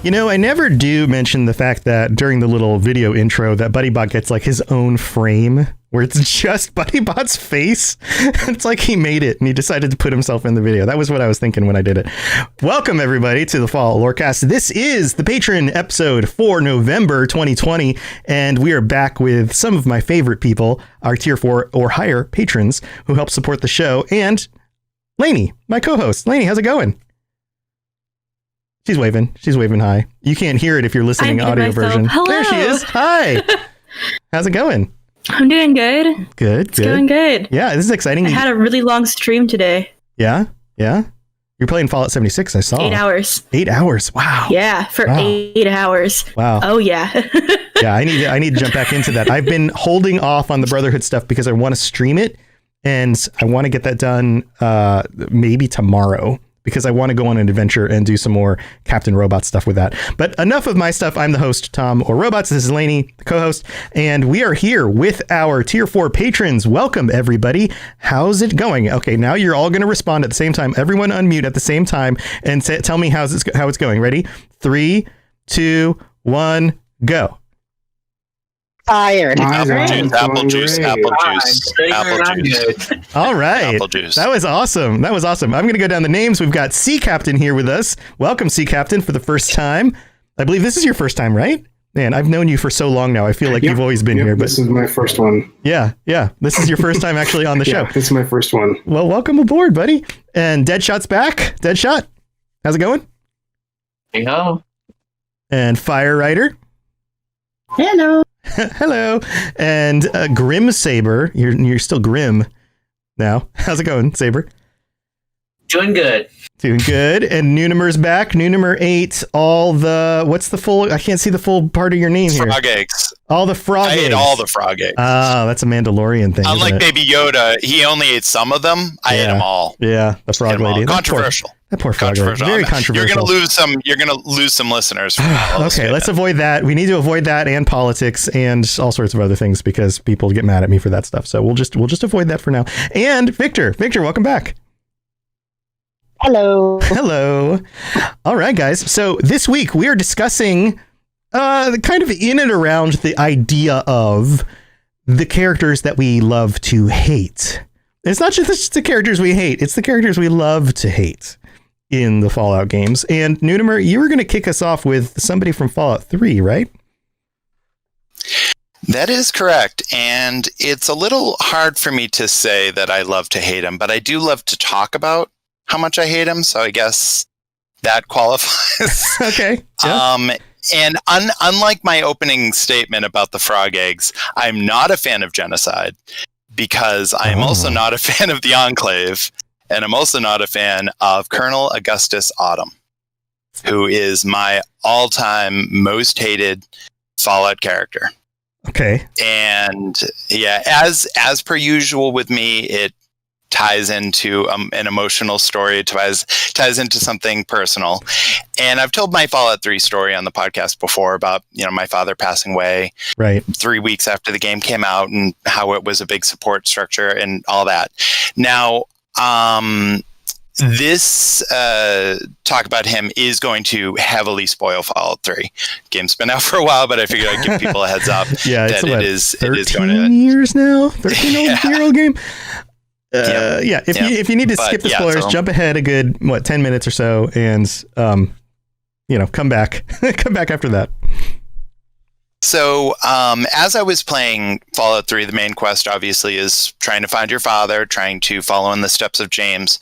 You know, I never do mention the fact that during the little video intro that BuddyBot gets like his own frame where it's just BuddyBot's face. It's like he made it and he decided to put himself in the video. That was what I was thinking when I did it. Welcome everybody to the Fall Lorecast. This is the Patron episode for November 2020, and we are back with some of my favorite people, our tier 4 or higher patrons who help support the show, and Lainey, my co-host. Lainey, how's it going? She's waving. She's waving hi. You can't hear it if you're listening audio version. Hello. There she is. Hi. How's it going? I'm doing good. Good. It's going good. Yeah, this is exciting. I had a really long stream today. Yeah. You're playing Fallout 76, I saw. 8 hours. 8 hours. Wow. Yeah, for 8 hours. Wow. Oh, yeah. Yeah, I need to jump back into that. I've been holding off on the Brotherhood stuff because I want to stream it, and I want to get that done maybe tomorrow, because I want to go on an adventure and do some more Captain Robot stuff with that. But enough of my stuff. I'm the host, Tom or Robots. This is Lainey, the co-host, and we are here with our tier 4 patrons. Welcome, everybody. How's it going? Okay, now you're all going to respond at the same time. Everyone unmute at the same time and tell me how it's going. Ready? 3, 2, 1, go. Tired. Apple juice. All right. Apple juice. That was awesome. I'm going to go down the names. We've got Sea Captain here with us. Welcome, Sea Captain, for the first time. I believe this is your first time, right? Man, I've known you for so long now. I feel like you've always been here. But this is my first one. Yeah. This is your first time actually on the show. This is my first one. Well, welcome aboard, buddy. And Deadshot's back. Deadshot, how's it going? Hey ho. And Fire Rider. Hello. Hello. And Grim Saber. You're still Grim now. How's it going, Saber? Doing good. Doing good. And Nunimer's back. Nunimer ate all the... What's the full... I can't see the full part of your name here. Frog eggs. All the frog eggs. I ate all the frog eggs. Ah, that's a Mandalorian thing. Unlike Baby Yoda, he only ate some of them. I ate them all. Yeah, the frog lady. Controversial. That poor frog lady. Very controversial. You're gonna lose some listeners. Okay, let's avoid that. We need to avoid that and politics and all sorts of other things because people get mad at me for that stuff. So we'll just avoid that for now. And Victor, welcome back. Hello. All right, guys. So this week we are discussing kind of in and around the idea of the characters that we love to hate. It's not just the characters we hate. It's the characters we love to hate in the Fallout games. And Nunimer, you were going to kick us off with somebody from Fallout 3, right? That is correct. And it's a little hard for me to say that I love to hate him, but I do love to talk about how much I hate him. So I guess that qualifies. Okay. Yeah. And unlike my opening statement about the frog eggs, I'm not a fan of genocide because I'm also not a fan of the Enclave. And I'm also not a fan of Colonel Augustus Autumn, who is my all-time most hated Fallout character. Okay. And yeah, as per usual with me, it ties into an emotional story. It ties into something personal. And I've told my Fallout 3 story on the podcast before about, my father passing away 3 weeks after the game came out and how it was a big support structure and all that. Now, this talk about him is going to heavily spoil Fallout 3. Game's been out for a while, but I figured I'd give people a heads up that it is going to... 13 years now? 13-year-old game? If you need to skip the spoilers, jump ahead a good 10 minutes or so, and come back after that. So as I was playing Fallout 3, the main quest obviously is trying to find your father, trying to follow in the steps of James,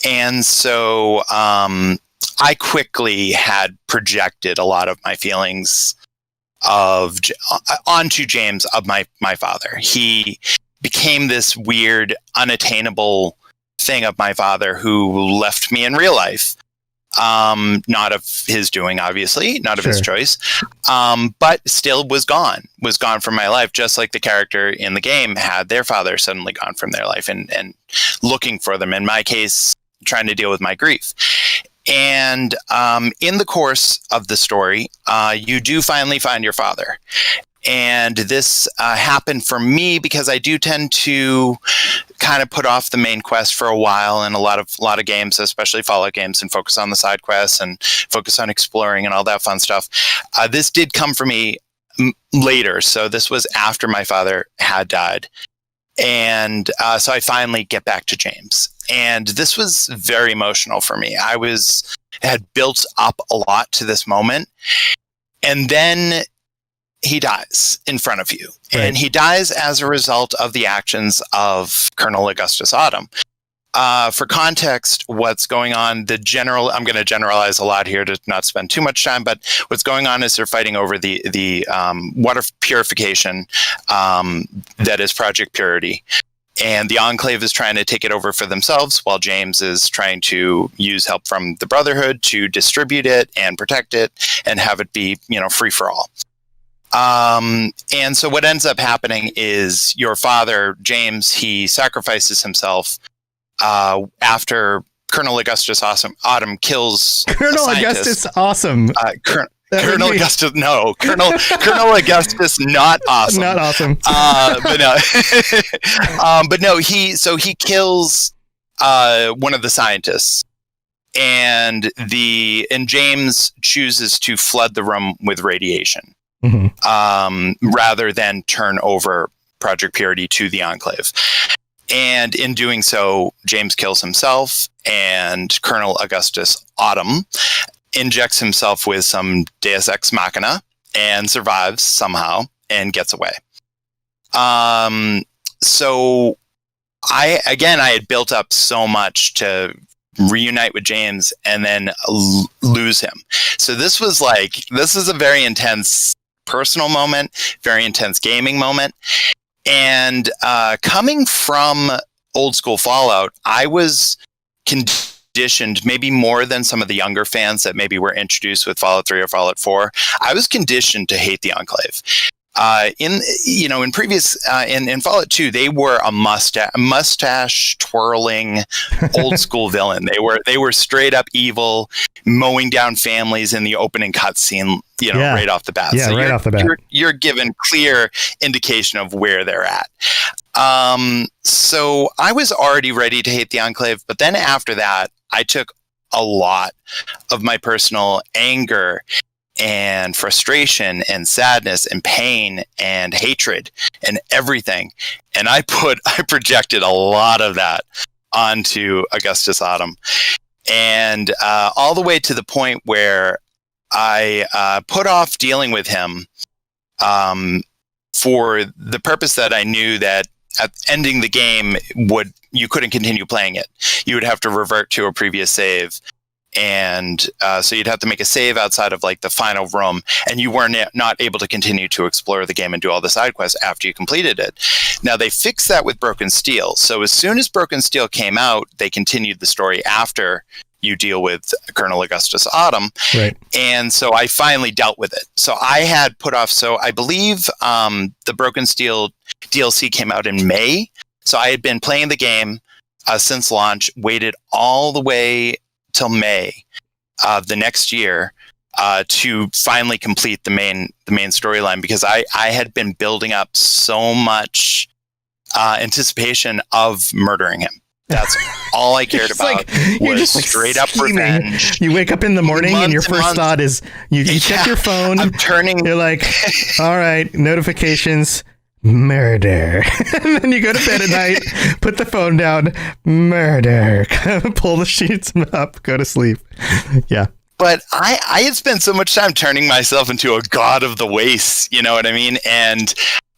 and so I quickly had projected a lot of my feelings onto James of my father. He became this weird, unattainable thing of my father who left me in real life. Not of his doing, obviously, not of his choice, but still was gone from my life, just like the character in the game had their father suddenly gone from their life and looking for them. In my case, trying to deal with my grief. And in the course of the story, you do finally find your father. And this happened for me because I do tend to kind of put off the main quest for a while in a lot of games, especially Fallout games, and focus on the side quests and focus on exploring and all that fun stuff. This did come for me later. So this was after my father had died. And so I finally get back to James. And this was very emotional for me. I had built up a lot to this moment. And then he dies in front of you. Right. And he dies as a result of the actions of Colonel Augustus Autumn. For context, what's going on, I'm going to generalize a lot here to not spend too much time, but what's going on is they're fighting over the water purification that is Project Purity. And the Enclave is trying to take it over for themselves, while James is trying to use help from the Brotherhood to distribute it and protect it and have it be, free for all. And so what ends up happening is your father, James, he sacrifices himself after Colonel Augustus Autumn kills Colonel Augustus Awesome. Colonel Augustus, no. Colonel Augustus, not awesome. Not awesome. But no. But no, he kills one of the scientists. And James chooses to flood the room with radiation. Mm-hmm. Rather than turn over Project Purity to the Enclave. And in doing so, James kills himself, and Colonel Augustus Autumn injects himself with some Deus Ex Machina and survives somehow and gets away. So I had built up so much to reunite with James and then lose him. So this is a very intense personal moment, very intense gaming moment. And coming from old school Fallout, I was conditioned, maybe more than some of the younger fans that maybe were introduced with Fallout 3 or Fallout 4. I was conditioned to hate the Enclave. In previous in Fallout 2, they were a mustache twirling old school villain. They were straight up evil, mowing down families in the opening cutscene, right off the bat. Yeah, so right off the bat. You're given clear indication of where they're at. So I was already ready to hate the Enclave, but then after that, I took a lot of my personal anger and frustration and sadness and pain and hatred and everything. And I projected a lot of that onto Augustus Autumn. And all the way to the point where I put off dealing with him for the purpose that I knew that at ending the game you couldn't continue playing it. You would have to revert to a previous save. And so you'd have to make a save outside of the final room, and you were not able to continue to explore the game and do all the side quests after you completed it. Now they fixed that with Broken Steel. So as soon as Broken Steel came out, they continued the story after you deal with Colonel Augustus Autumn. Right. And so I finally dealt with it. So I had put off, so I believe the Broken Steel DLC came out in May. So I had been playing the game since launch, waited all the way till May of the next year to finally complete the main storyline, because I had been building up so much anticipation of murdering him. That's all I cared about. You're was just straight up revenge. You wake up in the morning and your first thought is you check your phone. You're like, all right, notifications. Murder. And then you go to bed at night, put the phone down, murder, pull the sheets up, go to sleep. Yeah. But I had spent so much time turning myself into a god of the wastes, you know what I mean? And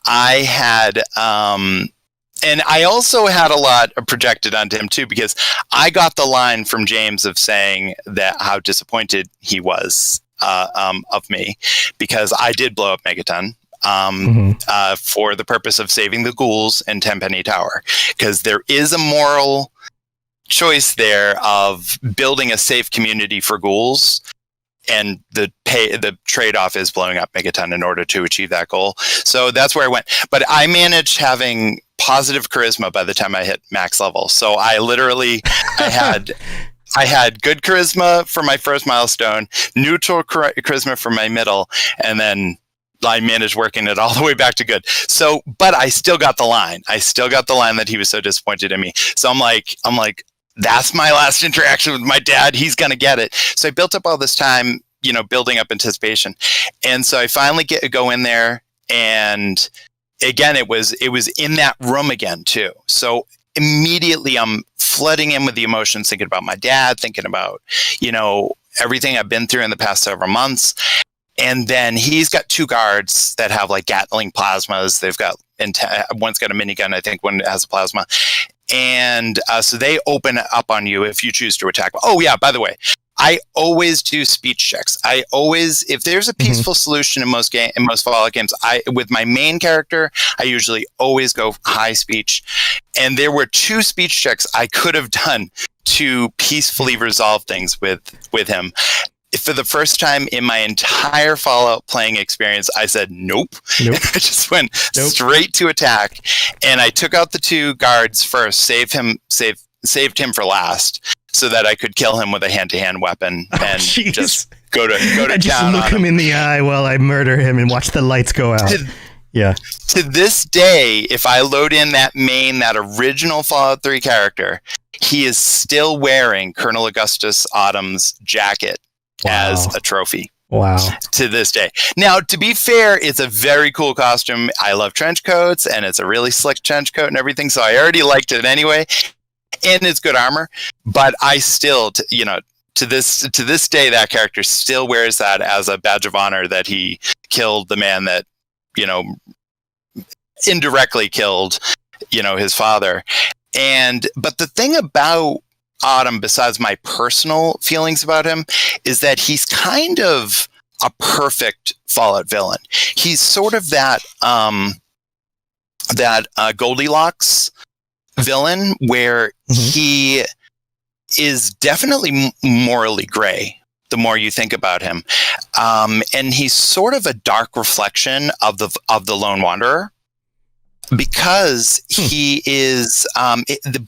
I had, and I also had a lot projected onto him too, because I got the line from James of saying that how disappointed he was of me, because I did blow up Megaton. For the purpose of saving the ghouls in Tenpenny Tower, because there is a moral choice there of building a safe community for ghouls, and the trade-off is blowing up Megaton in order to achieve that goal. So that's where I went. But I managed having positive charisma by the time I hit max level. So I had good charisma for my first milestone, neutral charisma for my middle, and then I managed working it all the way back to good. So, but I still got the line. That he was so disappointed in me. So I'm like, that's my last interaction with my dad. He's going to get it. So I built up all this time, building up anticipation. And so I finally go in there, and again, it was in that room again too. So immediately I'm flooding in with the emotions, thinking about my dad, thinking about, everything I've been through in the past several months. And then he's got two guards that have like Gatling plasmas. They've got, one's got a minigun, I think one has a plasma. And so they open up on you if you choose to attack. Oh yeah, by the way, I always do speech checks. If there's a peaceful solution in most Fallout games, with my main character, I usually always go high speech. And there were 2 speech checks I could have done to peacefully resolve things with him. For the first time in my entire Fallout playing experience, I said, nope. I just went straight to attack. And I took out the 2 guards first, saved him for last, so that I could kill him with a hand-to-hand weapon and just go to I just town look on him in the eye while I murder him and watch the lights go out. To this day, if I load in that original Fallout 3 character, he is still wearing Colonel Augustus Autumn's jacket as a trophy. Wow. To this day. Now, to be fair, it's a very cool costume. I love trench coats, and it's a really slick trench coat and everything, so I already liked it anyway. And it's good armor, but I still, to this day, that character still wears that as a badge of honor that he killed the man that, indirectly killed, his father. But the thing about Autumn, besides my personal feelings about him, is that he's kind of a perfect Fallout villain. He's sort of that Goldilocks villain where he is definitely morally gray the more you think about him, and he's sort of a dark reflection of the Lone Wanderer, because he is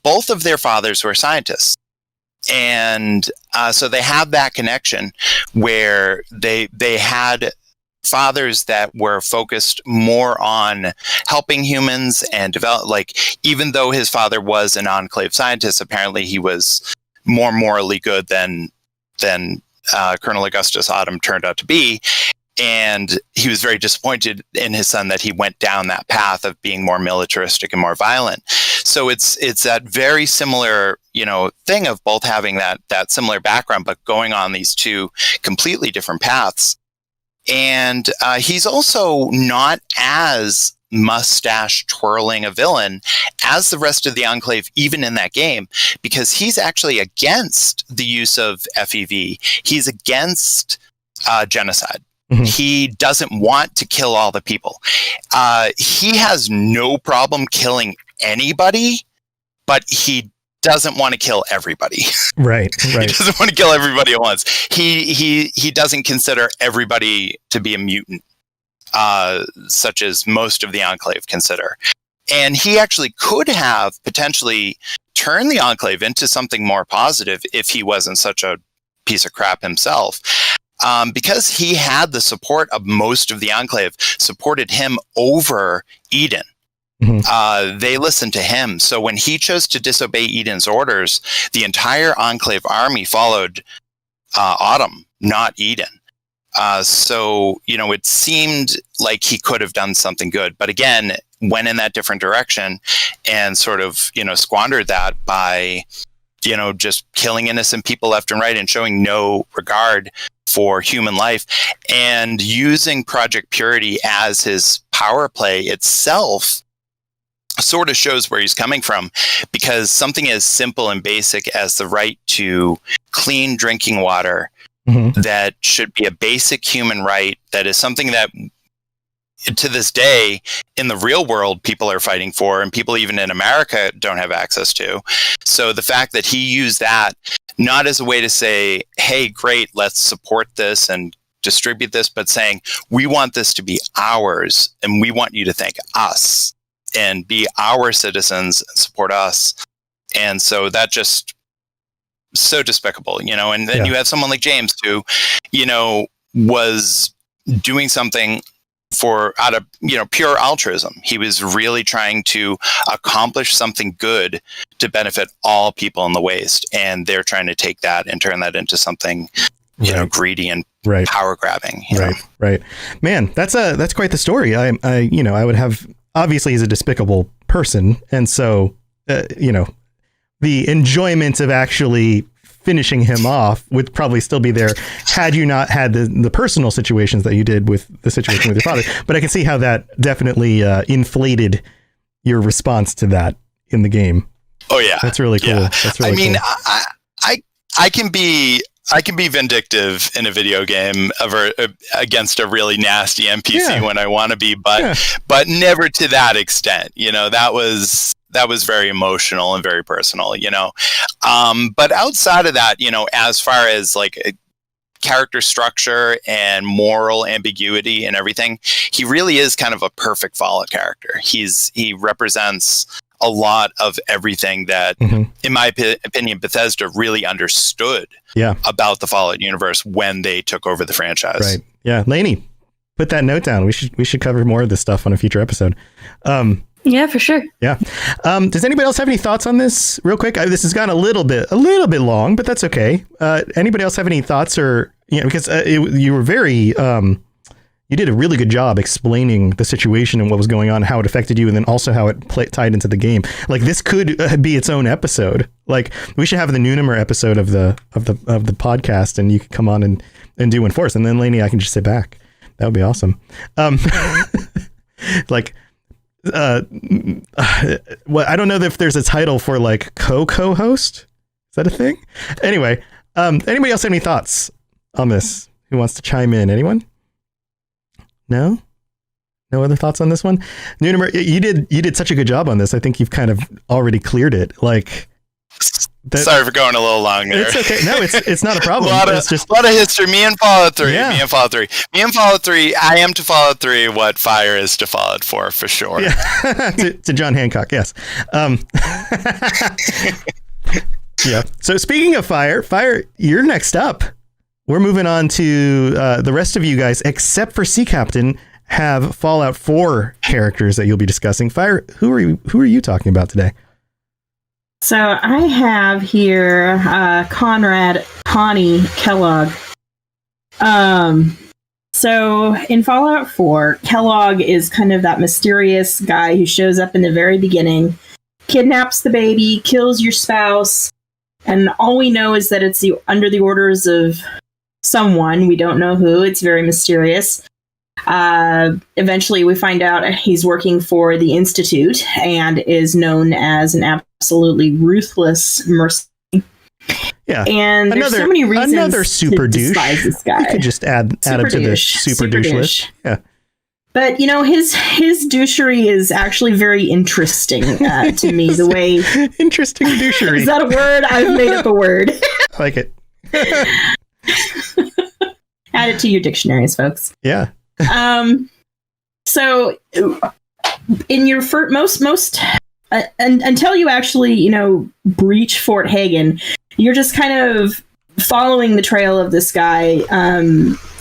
both of their fathers were scientists, and so they have that connection where they had fathers that were focused more on helping humans and develop, even though his father was an Enclave scientist, apparently he was more morally good than Colonel Augustus Autumn turned out to be. And he was very disappointed in his son that he went down that path of being more militaristic and more violent. So it's that very similar, thing of both having that similar background, but going on these 2 completely different paths. And he's also not as mustache twirling a villain as the rest of the Enclave, even in that game, because he's actually against the use of FEV. He's against genocide. He doesn't want to kill all the people. He has no problem killing anybody, but he doesn't want to kill everybody. Right. He doesn't want to kill everybody at once. He doesn't consider everybody to be a mutant, such as most of the Enclave consider. And he actually could have potentially turned the Enclave into something more positive if he wasn't such a piece of crap himself. Because he had the support of most of the Enclave, supported him over Eden. They listened to him. So when he chose to disobey Eden's orders, the entire Enclave army followed Autumn, not Eden. So, it seemed like he could have done something good. But again, went in that different direction and sort of, squandered that by, just killing innocent people left and right and showing no regard for human life, and using Project Purity as his power play itself sort of shows where he's coming from, because something as simple and basic as the right to clean drinking water that should be a basic human right, that is something that to this day in the real world people are fighting for, and people even in America don't have access to. So the fact that he used that not as a way to say, hey, great, let's support this and distribute this, but saying, we want this to be ours, and we want you to thank us and be our citizens and support us. And so that just so despicable, and then you have someone like James who, was doing something out of pure altruism. He was really trying to accomplish something good to benefit all people in the waste, and they're trying to take that and turn that into something greedy and power grabbing. Right. Man, that's quite the story. I would have, obviously he's a despicable person, and so the enjoyment of actually finishing him off would probably still be there had you not had the personal situations that you did with the situation with your father. But I can see how that definitely inflated your response to that in the game. Oh yeah, that's really cool. Yeah. That's really cool. I can be vindictive in a video game against a really nasty NPC when I want to be, but never to that extent. That was very emotional and very personal, but outside of that, as far as like character structure and moral ambiguity and everything, he really is kind of a perfect Fallout character. He represents a lot of everything that, in my opinion, Bethesda really understood about the Fallout universe when they took over the franchise. Right. Yeah. Lainey, put that note down. We should cover more of this stuff on a future episode. Yeah, for sure. Yeah. Does anybody else have any thoughts on this real quick? This has gone a little bit long, but that's okay. Anybody else have any thoughts because you were very, you did a really good job explaining the situation and what was going on, how it affected you, and then also how it tied into the game. Like, this could be its own episode. Like, we should have the Noonamer episode of the podcast, and you can come on and do one for us. And then Lainey, I can just sit back. That would be awesome. Well, I don't know if there's a title for like co-host. Is that a thing? Anyway, anybody else have any thoughts on this? Who wants to chime in? Anyone? No other thoughts on this one? Noonamer, you did such a good job on this. I think you've kind of already cleared it. Like, sorry for going a little long there. It's okay. No, it's not a problem. a lot of history. Me and Fallout 3. Me and Fallout 3. I am to Fallout 3 what Fire is to Fallout 4 for sure. Yeah. to John Hancock, yes. Yeah. So speaking of Fire, you're next up. We're moving on to the rest of you guys, except for Sea Captain, have Fallout 4 characters that you'll be discussing. Fire, who are you talking about today? So I have here Conrad Kellogg. So in Fallout 4, Kellogg is kind of that mysterious guy who shows up in the very beginning, kidnaps the baby, kills your spouse, and all we know is that it's under the orders of someone. We don't know who. It's very mysterious. Eventually we find out he's working for the Institute and is known as an absolutely ruthless mercenary. Yeah. And there's so many reasons another super to douche. despise this guy. You could just add him to the super douche list. Yeah. But, his douchery is actually very interesting to me. The way... Interesting douchery. Is that a word? I've made up a word. I like it. Add it to your dictionaries, folks. Yeah. So in your most until you actually, breach Fort Hagen, you're just kind of following the trail of this guy.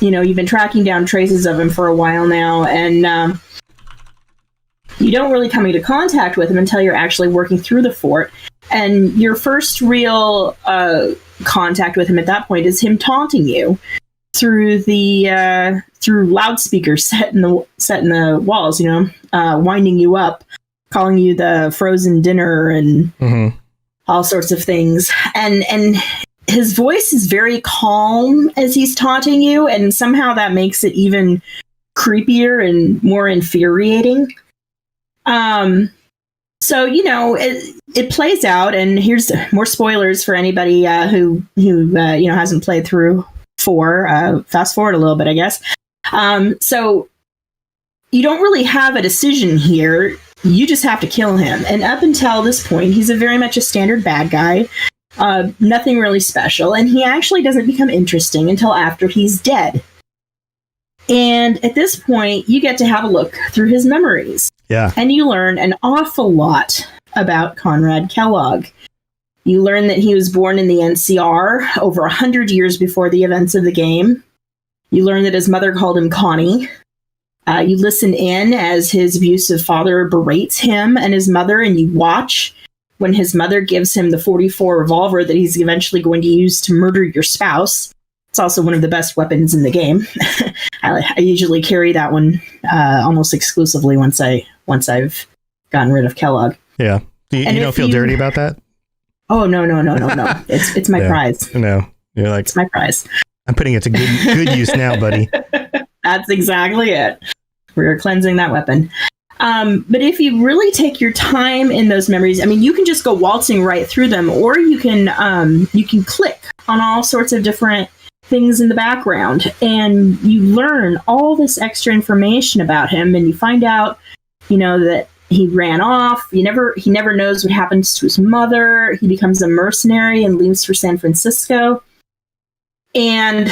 You've been tracking down traces of him for a while now, and you don't really come into contact with him until you're actually working through the fort. And your first real contact with him at that point is him taunting you through loudspeakers set in the walls, winding you up, calling you the frozen dinner and all sorts of things. And his voice is very calm as he's taunting you, and somehow that makes it even creepier and more infuriating. So, it plays out, and here's more spoilers for anybody who hasn't played through 4. Fast forward a little bit, I guess. So you don't really have a decision here. You just have to kill him. And up until this point, he's very much a standard bad guy. Nothing really special. And he actually doesn't become interesting until after he's dead. And at this point, you get to have a look through his memories. Yeah. And you learn an awful lot about Conrad Kellogg. You learn that he was born in the NCR over 100 years before the events of the game. You learn that his mother called him Connie. You listen in as his abusive father berates him and his mother, and you watch when his mother gives him the .44 revolver that he's eventually going to use to murder your spouse. It's also one of the best weapons in the game. I usually carry that one almost exclusively once I've gotten rid of Kellogg. Yeah. You don't feel dirty about that? Oh, no. It's my prize. No. You're like, it's my prize. I'm putting it to good use now, buddy. That's exactly it. We're cleansing that weapon. But if you really take your time in those memories, I mean, you can just go waltzing right through them, or you can click on all sorts of different things in the background, and you learn all this extra information about him, and you find out, that he ran off. He never knows what happens to his mother. He becomes a mercenary and leaves for San Francisco. And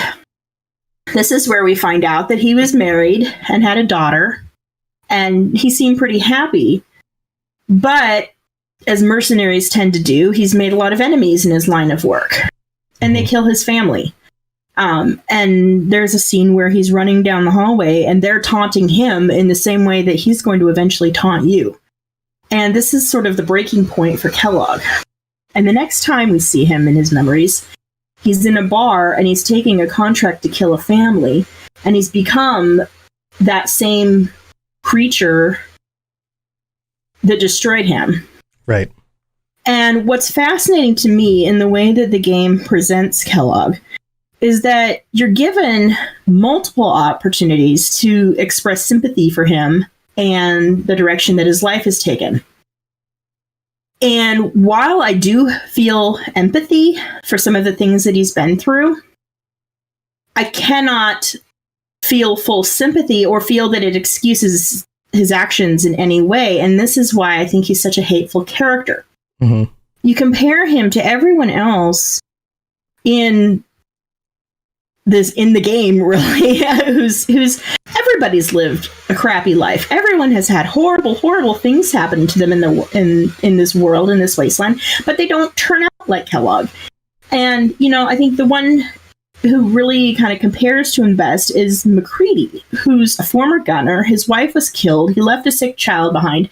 this is where we find out that he was married and had a daughter, and he seemed pretty happy. But as mercenaries tend to do, he's made a lot of enemies in his line of work, and they kill his family. And there's a scene where he's running down the hallway and they're taunting him in the same way that he's going to eventually taunt you. And this is sort of the breaking point for Kellogg. And the next time we see him in his memories, he's in a bar and he's taking a contract to kill a family, and he's become that same creature that destroyed him. Right. And what's fascinating to me in the way that the game presents Kellogg is that you're given multiple opportunities to express sympathy for him and the direction that his life has taken. And while I do feel empathy for some of the things that he's been through, I cannot feel full sympathy or feel that it excuses his actions in any way. And this is why I think he's such a hateful character. Mm-hmm. You compare him to everyone else in the game, really, who's everybody's lived a crappy life. Everyone has had horrible things happen to them in this world, in this wasteland, but they don't turn out like Kellogg. And I think the one who really kind of compares to him best is McCready, who's a former gunner. His wife was killed. He left a sick child behind,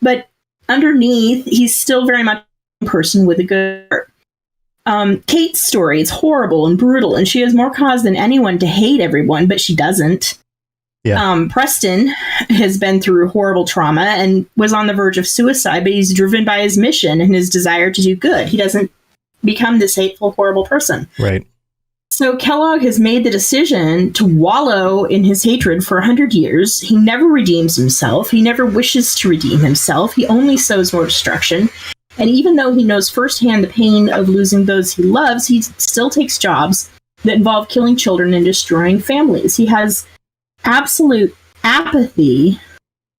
but underneath, he's still very much a person with a good heart. Kate's story is horrible and brutal, and she has more cause than anyone to hate everyone, but she doesn't. Yeah. Preston has been through horrible trauma and was on the verge of suicide, but he's driven by his mission and his desire to do good. He doesn't become this hateful, horrible person. Right. So Kellogg has made the decision to wallow in his hatred for 100 years. He never redeems himself. He never wishes to redeem himself. He only sows more destruction. And even though he knows firsthand the pain of losing those he loves, he still takes jobs that involve killing children and destroying families. He has absolute apathy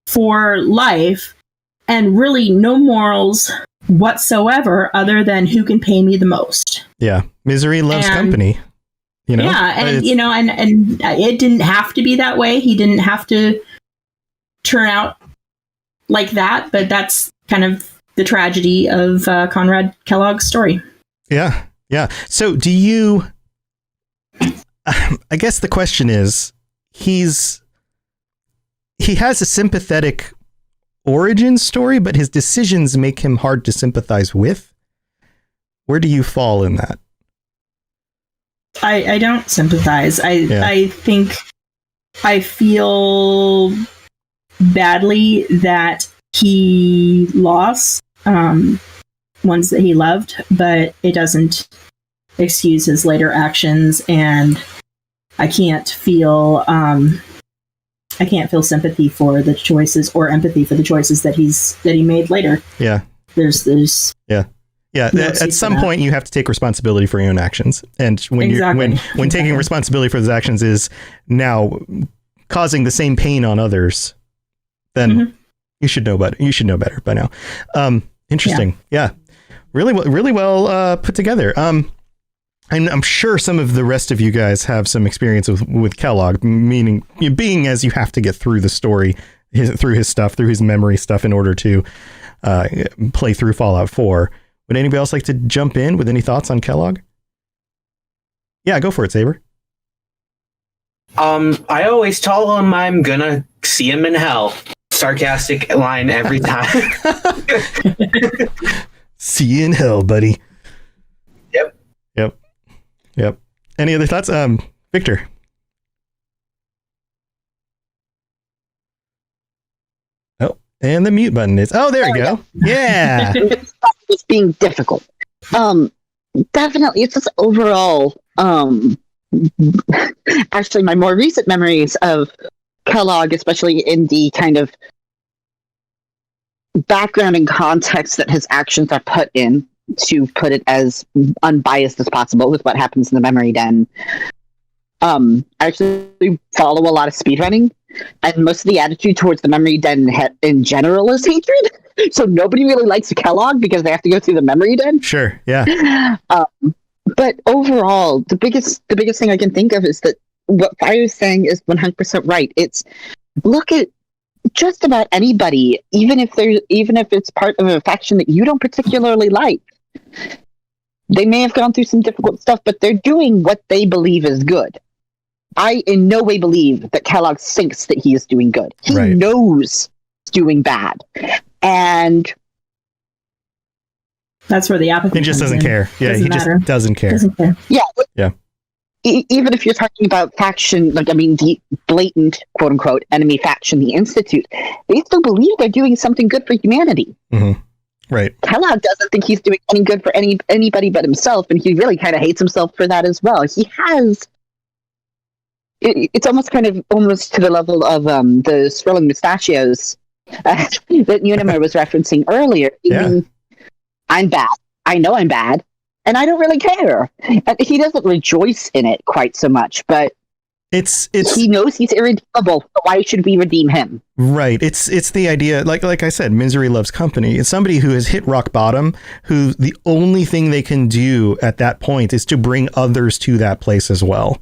for life and really no morals whatsoever other than who can pay me the most. Yeah. Misery loves company. Yeah, and and it didn't have to be that way. He didn't have to turn out like that, but that's kind of the tragedy of Conrad Kellogg's story. Yeah. So do you, I guess the question is, he has a sympathetic origin story, but his decisions make him hard to sympathize with. Where do you fall in that? I don't sympathize. I think I feel badly that he lost ones that he loved, but it doesn't excuse his later actions, and I can't feel sympathy for the choices or empathy for the choices that he made later. Yeah. There's Yeah, no at some point you have to take responsibility for your own actions, and when taking responsibility for those actions is now causing the same pain on others, then you should know better. You should know better by now. Interesting. Yeah. Really well put together. I'm sure some of the rest of you guys have some experience with Kellogg, meaning being as you have to get through the story, through his stuff, through his memory stuff in order to play through Fallout 4. Would anybody else like to jump in with any thoughts on Kellogg? Yeah, go for it, Saber. I always tell him I'm gonna see him in hell. Sarcastic line every time. See you in hell, buddy. Yep. Any other thoughts? Victor. Oh, and the mute button is. Oh, there you go. Yeah. It's being difficult. Definitely, it's just overall. Actually, my more recent memories of Kellogg, especially in the kind of background and context that his actions are put in, to put it as unbiased as possible with what happens in the memory den. I actually follow a lot of speedrunning, and most of the attitude towards the memory den in general is hatred. So nobody really likes Kellogg because they have to go through the memory den. Sure, yeah. But overall, the biggest thing I can think of is that what Fire is saying is 100% right. It's look at just about anybody, even if it's part of a faction that you don't particularly like. They may have gone through some difficult stuff, but they're doing what they believe is good. I in no way believe that Kellogg thinks that he is doing good. He knows he's doing bad. And that's where the apathy he just doesn't care. Yeah, he just doesn't care. Yeah. Even if you're talking about faction, the blatant quote-unquote enemy faction, the Institute, they still believe they're doing something good for humanity. Mm-hmm. Right. Kellogg doesn't think he's doing any good for anybody but himself, and he really kind of hates himself for that as well. He has... It's almost to the level of the swirling mustachios that Unima was referencing earlier. Yeah. I'm bad. I know I'm bad. And I don't really care. And he doesn't rejoice in it quite so much, but it's he knows he's irredeemable. So why should we redeem him? Right. It's the idea, like I said, misery loves company. It's somebody who has hit rock bottom, who the only thing they can do at that point is to bring others to that place as well.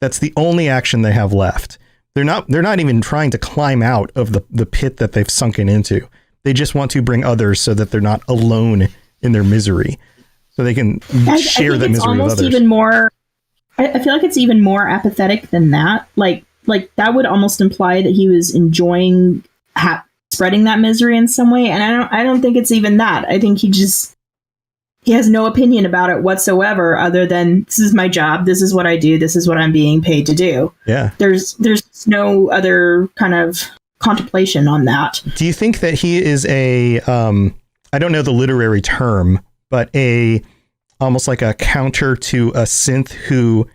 That's the only action they have left. They're not even trying to climb out of the pit that they've sunken into. They just want to bring others so that they're not alone in their misery. So they can share the misery with others. Even more, I feel like it's even more apathetic than that. Like that would almost imply that he was enjoying spreading that misery in some way. And I don't think it's even that. I think he has no opinion about it whatsoever, other than this is my job. This is what I do. This is what I'm being paid to do. Yeah. There's no other kind of contemplation on that. Do you think that he is I don't know the literary term, but almost like a counter to a synth who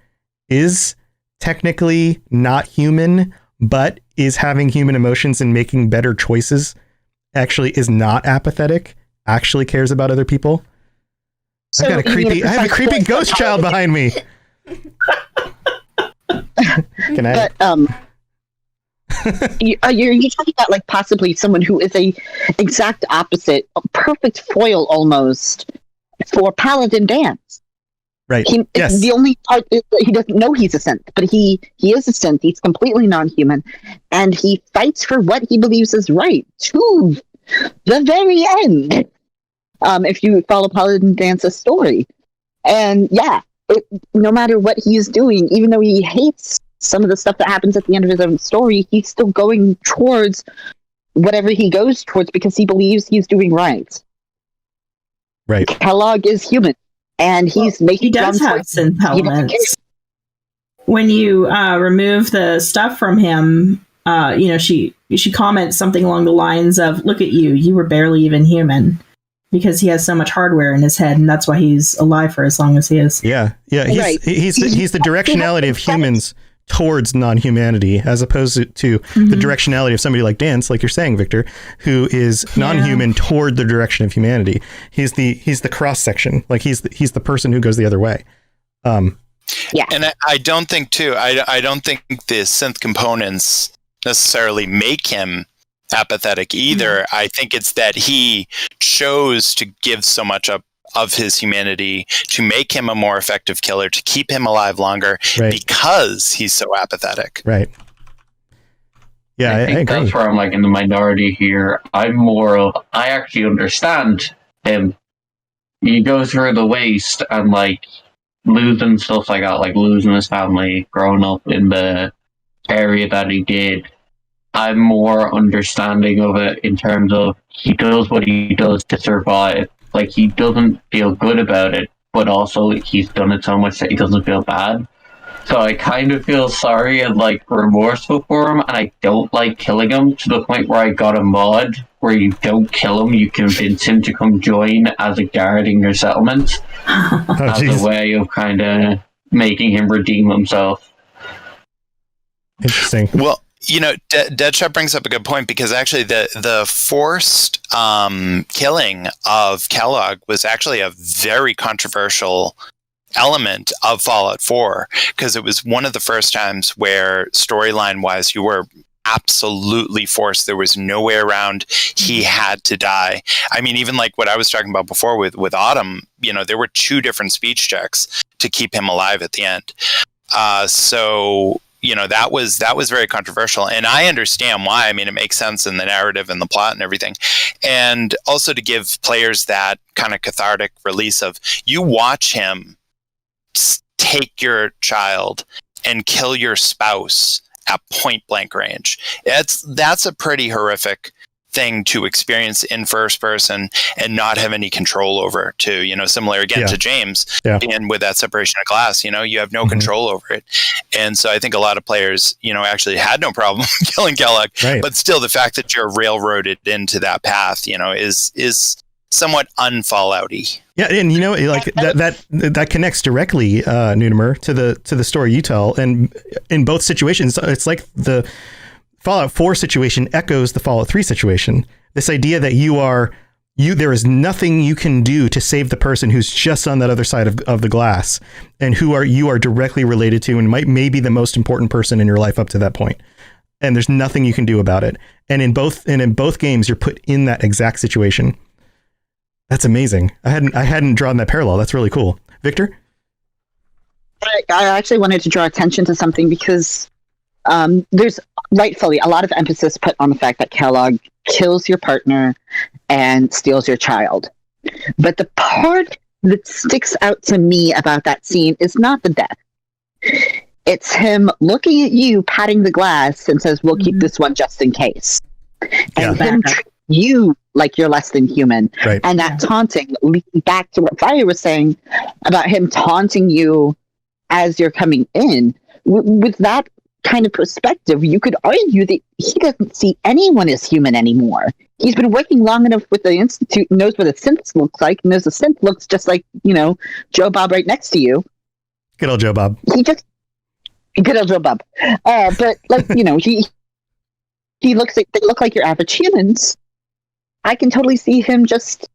is technically not human, but is having human emotions and making better choices, actually is not apathetic, actually cares about other people? So I have a creepy ghost child behind me. Can I? But, you're talking about like possibly someone who is a exact opposite, a perfect foil almost for Paladin Dance. Right. Yes. The only part is that he doesn't know he's a synth, but he is a synth. He's completely non-human, and he fights for what he believes is right to the very end. If you follow Paladin Dance's story, and no matter what he is doing, even though he hates some of the stuff that happens at the end of his own story, he's still going towards whatever he goes towards because he believes he's doing right. Right. Kellogg is human, and he's making. He does have synth elements. When you remove the stuff from him, she comments something along the lines of, "Look at you! You were barely even human." Because he has so much hardware in his head, and that's why he's alive for as long as he is. Yeah. He's the directionality of humans towards non-humanity, as opposed to the directionality of somebody like Dance, like you're saying, Victor, who is non-human toward the direction of humanity. He's the cross section, like he's the person who goes the other way. And I don't think too. I don't think the synth components necessarily make him apathetic either. I think it's that he chose to give so much up of his humanity to make him a more effective killer, to keep him alive longer, because he's so apathetic. Right. Yeah, I think that's where I'm like in the minority here. I actually understand him. He goes through the waste and like losing stuff like that, like losing his family, growing up in the area that he did, I'm more understanding of it in terms of he does what he does to survive. Like, he doesn't feel good about it, but also he's done it so much that he doesn't feel bad. So I kind of feel sorry and like remorseful for him, and I don't like killing him, to the point where I got a mod where you don't kill him, you convince him to come join as a guard in your settlement as a way of kind of making him redeem himself. Interesting. Well, you know, Deadshot brings up a good point, because actually the forced killing of Kellogg was actually a very controversial element of Fallout 4, because it was one of the first times where storyline wise you were absolutely forced. There was no way around. He had to die. I mean, even like what I was talking about before with Autumn, you know, there were 2 different speech checks to keep him alive at the end. So you know, that was very controversial, and I understand why. I mean, it makes sense in the narrative and the plot and everything, and also to give players that kind of cathartic release of, you watch him take your child and kill your spouse at point blank range. That's a pretty horrific thing to experience in first person and not have any control over too. You know, similar again to James, and with that separation of class, you know, you have no control over it. And so I think a lot of players, you know, actually had no problem killing Kellogg, but still the fact that you're railroaded into that path, you know, is somewhat unfallouty. Yeah, and you know, like that connects directly, Nunimer, to the story you tell, and in both situations, it's like the Fallout 4 situation echoes the Fallout 3 situation. This idea that there is nothing you can do to save the person who's just on that other side of the glass, and you are directly related to, and may be the most important person in your life up to that point. And there's nothing you can do about it. And in both games, you're put in that exact situation. That's amazing. I hadn't drawn that parallel. That's really cool. Victor? I actually wanted to draw attention to something, because there's rightfully a lot of emphasis put on the fact that Kellogg kills your partner and steals your child. But the part that sticks out to me about that scene is not the death. It's him looking at you, patting the glass, and says, "We'll keep this one just in case." And him treating you like you're less than human. Right. And that taunting, leading back to what Fire was saying about him taunting you as you're coming in. With that kind of perspective, you could argue that he doesn't see anyone as human anymore. He's been working long enough with the Institute, knows what a synth looks like, knows a synth looks just like, you know, Joe Bob right next to you. Good old Joe Bob. Good old Joe Bob. But like, you know, they look like your average humans. I can totally see him just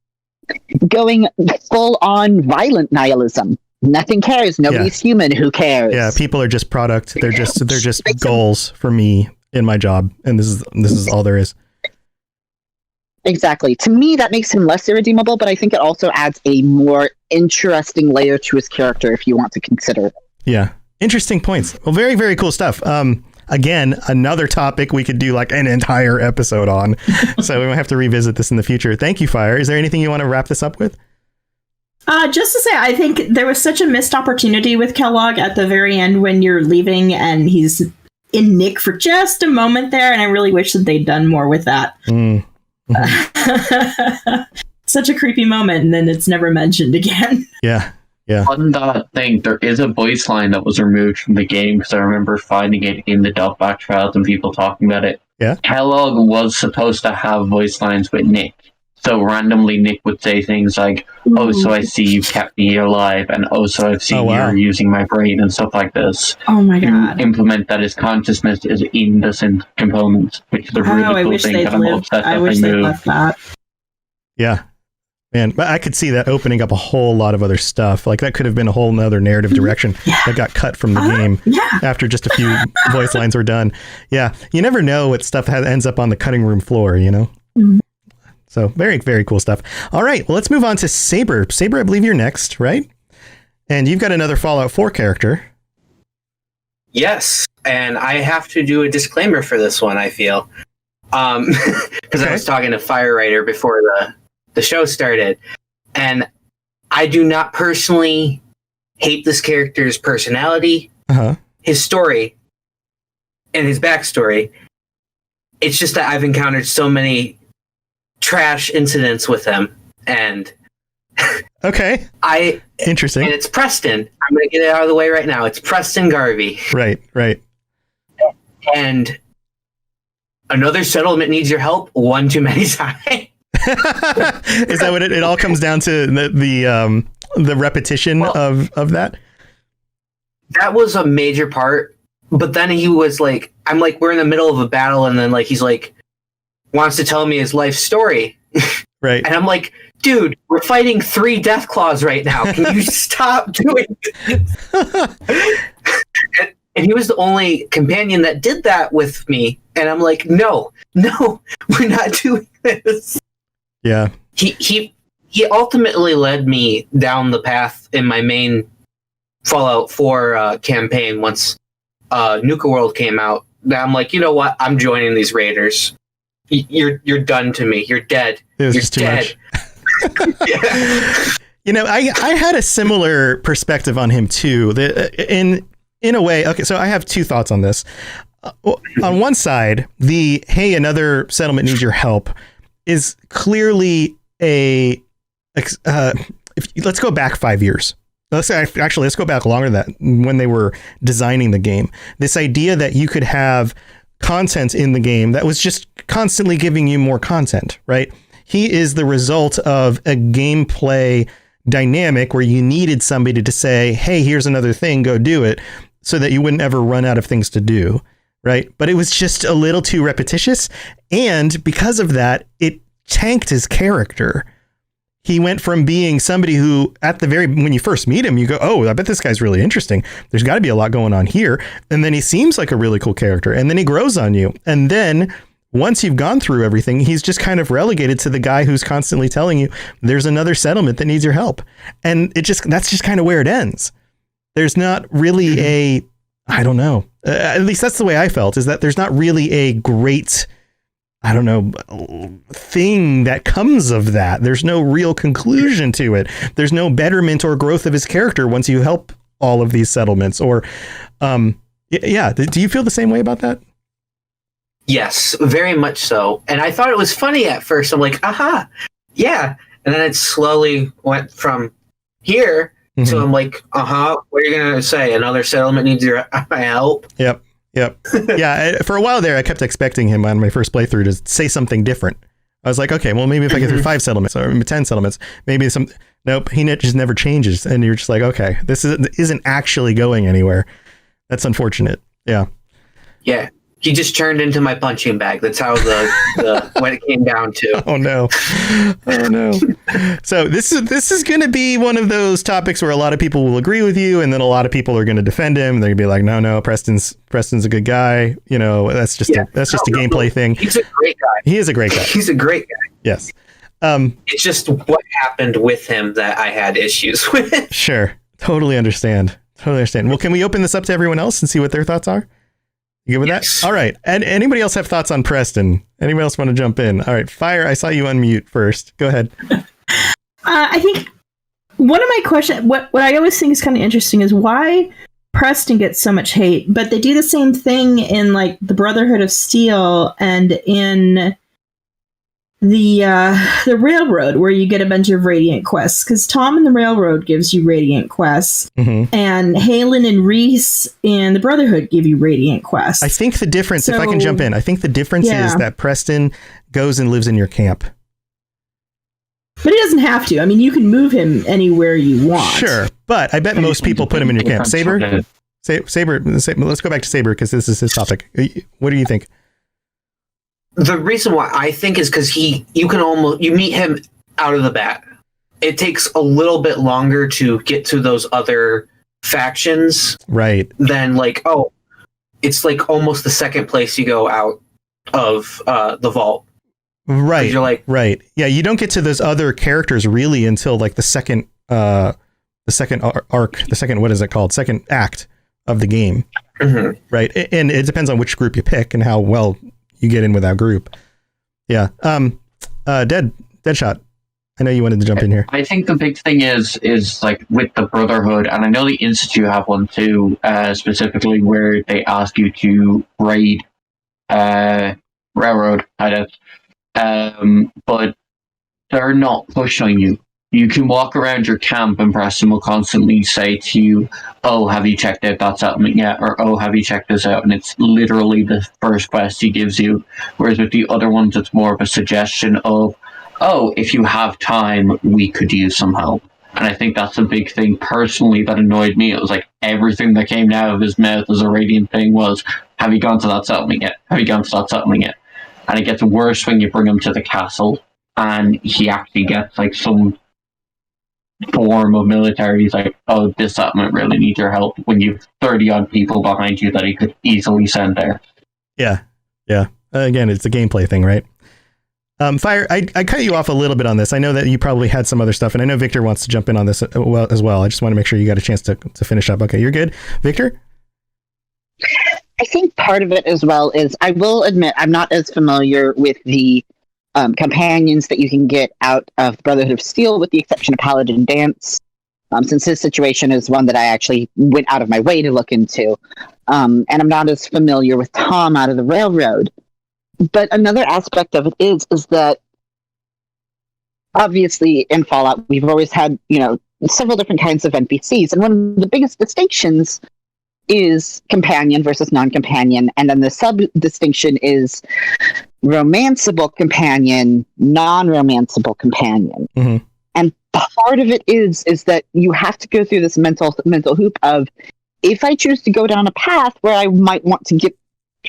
going full on violent nihilism. Nothing cares. Nobody's human. Who cares? Yeah, people are just product. They're just goals for me in my job, and this is all there is. Exactly. To me, that makes him less irredeemable, but I think it also adds a more interesting layer to his character if you want to consider it. Yeah, interesting points. Well, very, very cool stuff. Again, another topic we could do like an entire episode on, so we might have to revisit this in the future. Thank you, Fire. Is there anything you want to wrap this up with? Just to say, I think there was such a missed opportunity with Kellogg at the very end when you're leaving and he's in Nick for just a moment there, and I really wish that they'd done more with that. Such a creepy moment, and then it's never mentioned again. Yeah. On that thing, there is a voice line that was removed from the game, because I remember finding it in the Dotback trials and people talking about it. Yeah. Kellogg was supposed to have voice lines with Nick. So randomly Nick would say things like, "Oh, so I see you kept me alive," and "Oh, so I've seen you're using my brain," and stuff like this. Oh my god. Implement that his consciousness is in the synth components, which is a really cool thing that I'm upset that they left that. Yeah. Man, but I could see that opening up a whole lot of other stuff. Like that could have been a whole nother narrative direction that got cut from the game after just a few voice lines were done. Yeah. You never know what stuff ends up on the cutting room floor, you know? So very, very cool stuff. All right. Well, let's move on to Saber. Saber, I believe you're next, right? And you've got another Fallout 4 character. Yes. And I have to do a disclaimer for this one, I feel. Because I was talking to Firewriter before the show started. And I do not personally hate this character's personality. His story and his backstory. It's just that I've encountered so many trash incidents with him, and okay, interesting. And it's Preston. I'm going to get it out of the way right now. It's Preston Garvey. Right. And another settlement needs your help one too many times. Is that what it all comes down to? The repetition of that? That was a major part. But then he was like, I'm like, we're in the middle of a battle, and then like he's like wants to tell me his life story. Right. And I'm like, dude, we're fighting 3 death claws right now. Can you stop doing this? And he was the only companion that did that with me. And I'm like, no, we're not doing this. Yeah. He ultimately led me down the path in my main Fallout 4 campaign once Nuka World came out. I'm like, you know what? I'm joining these raiders. You're done to me. You're dead. It was You're just too dead. much. Yeah. You know, I had a similar perspective on him too. In a way, okay, so I have 2 thoughts on this. On one side, hey, another settlement needs your help is clearly let's go back 5 years. Let's go back longer than that, when they were designing the game. This idea that you could have content in the game that was just constantly giving you more content, right? He is the result of a gameplay dynamic where you needed somebody to say, hey, here's another thing, go do it, so that you wouldn't ever run out of things to do, right? But it was just a little too repetitious, and because of that, it tanked his character. He went from being somebody who, when you first meet him, you go, oh, I bet this guy's really interesting. There's got to be a lot going on here. And then he seems like a really cool character, and then he grows on you. And then once you've gone through everything, he's just kind of relegated to the guy who's constantly telling you there's another settlement that needs your help. And that's just kind of where it ends. There's not really I don't know. At least that's the way I felt, is that there's not really a great, I don't know, thing that comes of that. There's no real conclusion to it. There's no betterment or growth of his character once you help all of these settlements. Or, yeah. Do you feel the same way about that? Yes, very much so. And I thought it was funny at first. I'm like, aha, yeah. And then it slowly went from here. Mm-hmm. So I'm like, what are you going to say? Another settlement needs your help? Yep. Yeah. For a while there, I kept expecting him on my first playthrough to say something different. I was like, okay, well, maybe if I get through 5 settlements or 10 settlements, maybe nope, he just never changes. And you're just like, okay, this isn't actually going anywhere. That's unfortunate. Yeah. Yeah. He just turned into my punching bag. That's how when it came down to. Oh no. So this is going to be one of those topics where a lot of people will agree with you, and then a lot of people are going to defend him. They're going to be like, no, Preston's a good guy. You know, that's just a gameplay thing. He's a great guy. He is a great guy. He's a great guy. Yes. It's just what happened with him that I had issues with. Sure. Totally understand. Well, can we open this up to everyone else and see what their thoughts are? You good with that? All right. And anybody else have thoughts on Preston? Anybody else want to jump in? All right. Fire, I saw you unmute first. Go ahead. I think one of my questions, what I always think is kind of interesting is why Preston gets so much hate, but they do the same thing in like the Brotherhood of Steel and in the Railroad, where you get a bunch of Radiant quests, because Tom in the Railroad gives you Radiant quests, and Halen and Reese in the Brotherhood give you Radiant quests. I think the difference, if I can jump in, I think the difference is that Preston goes and lives in your camp. But he doesn't have to. I mean, you can move him anywhere you want. Sure, but I bet most people put him in your camp. Saber, let's go back to Saber because this is his topic. What do you think? The reason why I think is because you meet him out of the bat. It takes a little bit longer to get to those other factions. Right. Than it's like almost the second place you go out of the vault. Right. You're like, right. Yeah. You don't get to those other characters really until like the second arc, what is it called? Second act of the game. Mm-hmm. Right. And it depends on which group you pick and how well you get in with that group. Yeah. Deadshot. I know you wanted to jump in here. I think the big thing is like with the Brotherhood, and I know the Institute have one too, specifically where they ask you to raid railroad hideouts, but they're not pushing you. You can walk around your camp and Preston will constantly say to you, "Oh, have you checked out that settlement yet?" Or "Oh, have you checked this out?" And it's literally the first quest he gives you. Whereas with the other ones, it's more of a suggestion of, "Oh, if you have time, we could use some help." And I think that's a big thing personally that annoyed me. It was like everything that came out of his mouth as a radiant thing was, "Have you gone to that settlement yet? Have you gone to that settlement yet?" And it gets worse when you bring him to the castle and he actually gets like some form of military. He's like, "Oh, this settlement really needs your help," when you've 30 odd people behind you that he could easily send there. Yeah. Again, it's a gameplay thing, right? Fire, I cut you off a little bit on this. I know that you probably had some other stuff, and I know Victor wants to jump in on this as well. I just want to make sure you got a chance to finish up. Okay, you're good. Victor? I think part of it as well is, I will admit, I'm not as familiar with the companions that you can get out of Brotherhood of Steel, with the exception of Paladin Dance, since his situation is one that I actually went out of my way to look into. And I'm not as familiar with Tom out of the Railroad. But another aspect of it is that obviously in Fallout, we've always had, several different kinds of NPCs. And one of the biggest distinctions is companion versus non-companion. And then the sub-distinction is romanceable companion, non-romanceable companion. Mm-hmm. And part of it is that you have to go through this mental hoop of, if I choose to go down a path where I might want to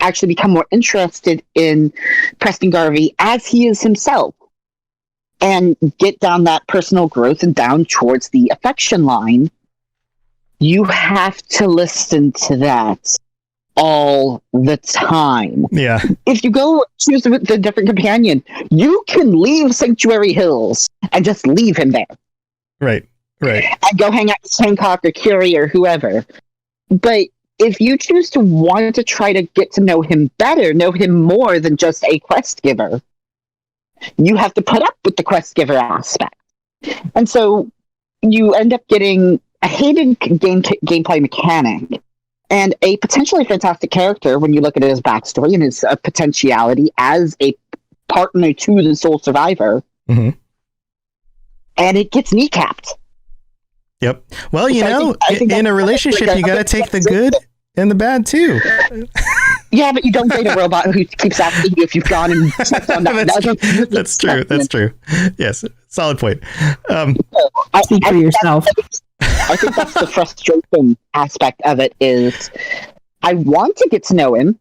actually become more interested in Preston Garvey as he is himself, and get down that personal growth and down towards the affection line, you have to listen to that all the time. Yeah. If you go choose the different companion, you can leave Sanctuary Hills and just leave him there. Right. And go hang out with Hancock or Curie or whoever. But if you choose to want to try to get to know him better, know him more than just a quest giver, you have to put up with the quest giver aspect. And so you end up getting a hated gameplay mechanic and a potentially fantastic character when you look at his backstory and his potentiality as a partner to the sole survivor. Mm-hmm. And it gets kneecapped. Yep. Well, I think in a relationship, you got to take the good and the bad too. Yeah, but you don't date a robot who keeps asking you if you've gone and checked on that. That's true. That's true. Yes. Solid point. Speak for yourself. I think that's the frustration aspect of it is, I want to get to know him,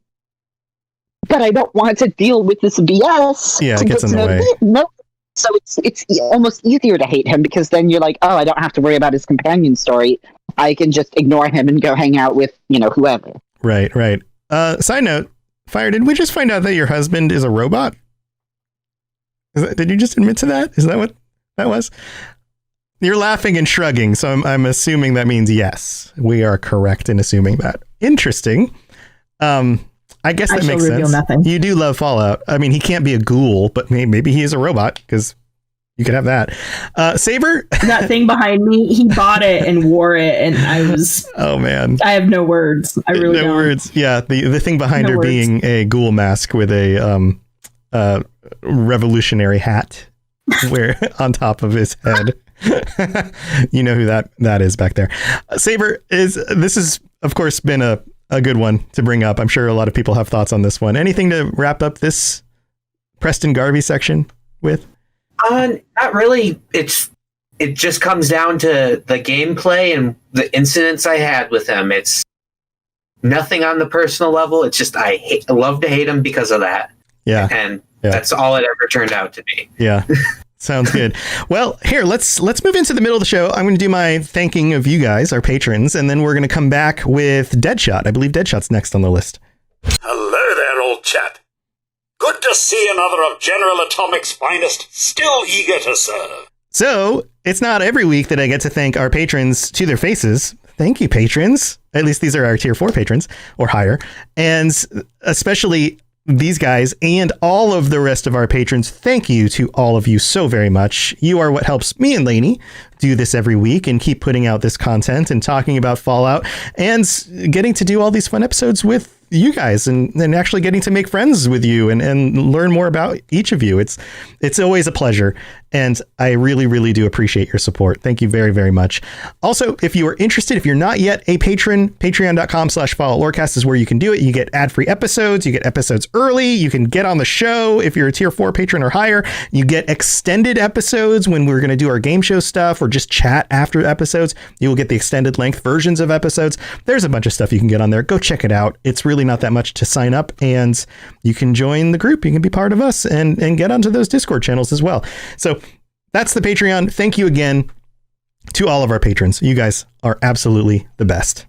but I don't want to deal with this BS. Yeah, it gets in the way. No. So it's almost easier to hate him, because then you're like, oh, I don't have to worry about his companion story. I can just ignore him and go hang out with, whoever. Right. Side note, Fire, did we just find out that your husband is a robot? Did you just admit to that? Is that what that was? You're laughing and shrugging, so I'm assuming that means yes. We are correct in assuming that. Interesting. I guess that makes sense. Nothing. You do love Fallout. I mean, he can't be a ghoul, but maybe he is a robot, because you could have that. Saber? That thing behind me, he bought it and wore it, and I was... Oh, man. I have no words. I really don't. No words. Yeah, the thing behind her being a ghoul mask with a revolutionary hat where on top of his head. You know who that is back there. Saber, this has, of course, been a good one to bring up. I'm sure a lot of people have thoughts on this one. Anything to wrap up this Preston Garvey section with? Not really. It just comes down to the gameplay and the incidents I had with him. It's nothing on the personal level. It's just I love to hate him because of that. Yeah. And that's all it ever turned out to be. Yeah. Sounds good. Well, here, let's move into the middle of the show. I'm going to do my thanking of you guys, our patrons, and then we're going to come back with Deadshot. I believe Deadshot's next on the list. Hello there, old chap. Good to see another of General Atomic's finest, still eager to serve. So, it's not every week that I get to thank our patrons to their faces. Thank you, patrons. At least these are our tier 4 patrons, or higher. And especially these guys and all of the rest of our patrons, thank you to all of you so very much. You are what helps me and Lainey do this every week and keep putting out this content and talking about Fallout and getting to do all these fun episodes with you guys and actually getting to make friends with you and learn more about each of you. It's always a pleasure. And I really, really do appreciate your support. Thank you very, very much. Also, if you are interested, if you're not yet a patron, patreon.com/Fallout Lorecast is where you can do it. You get ad-free episodes. You get episodes early. You can get on the show. If you're a tier 4 patron or higher, you get extended episodes when we're going to do our game show stuff or just chat after episodes. You will get the extended length versions of episodes. There's a bunch of stuff you can get on there. Go check it out. It's really not that much to sign up, and you can join the group. You can be part of us and get onto those Discord channels as well. So that's the Patreon. Thank you again to all of our patrons. You guys are absolutely the best.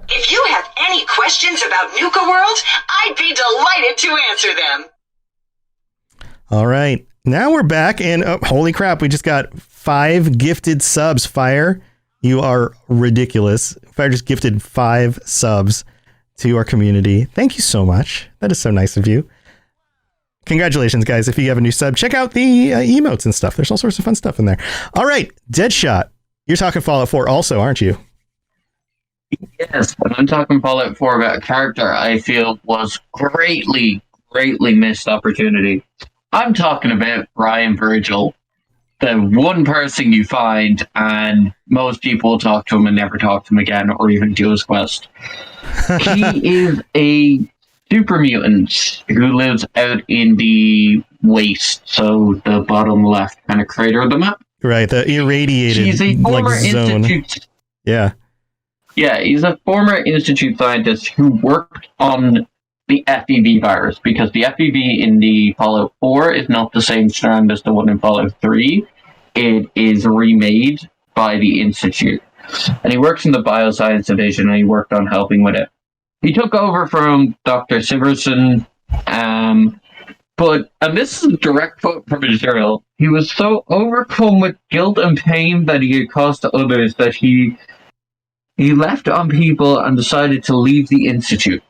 If you have any questions about Nuka World, I'd be delighted to answer them. All right. Now we're back, and holy crap, we just got 5 gifted subs. Fire, you are ridiculous. Fire just gifted 5 subs to our community. Thank you so much. That is so nice of you. Congratulations, guys. If you have a new sub, check out the emotes and stuff. There's all sorts of fun stuff in there. All right, Deadshot, you're talking Fallout 4 also, aren't you? Yes, but I'm talking Fallout 4 about a character I feel was greatly missed opportunity. I'm talking about Brian Virgil, the one person you find, and most people will talk to him and never talk to him again or even do his quest. He is a super mutant who lives out in the waste, so the bottom left kind of crater of the map. Right, the irradiated He's a former zone. Institute. Yeah, he's a former Institute scientist who worked on the FEV virus, because the FEV in the Fallout 4 is not the same strand as the one in Fallout 3. It is remade by the Institute. And he works in the bioscience division, and he worked on helping with it. He took over from Dr. Siverson, and this is a direct quote from his journal. He was so overcome with guilt and pain that he had caused to others that he left on people and decided to leave the Institute.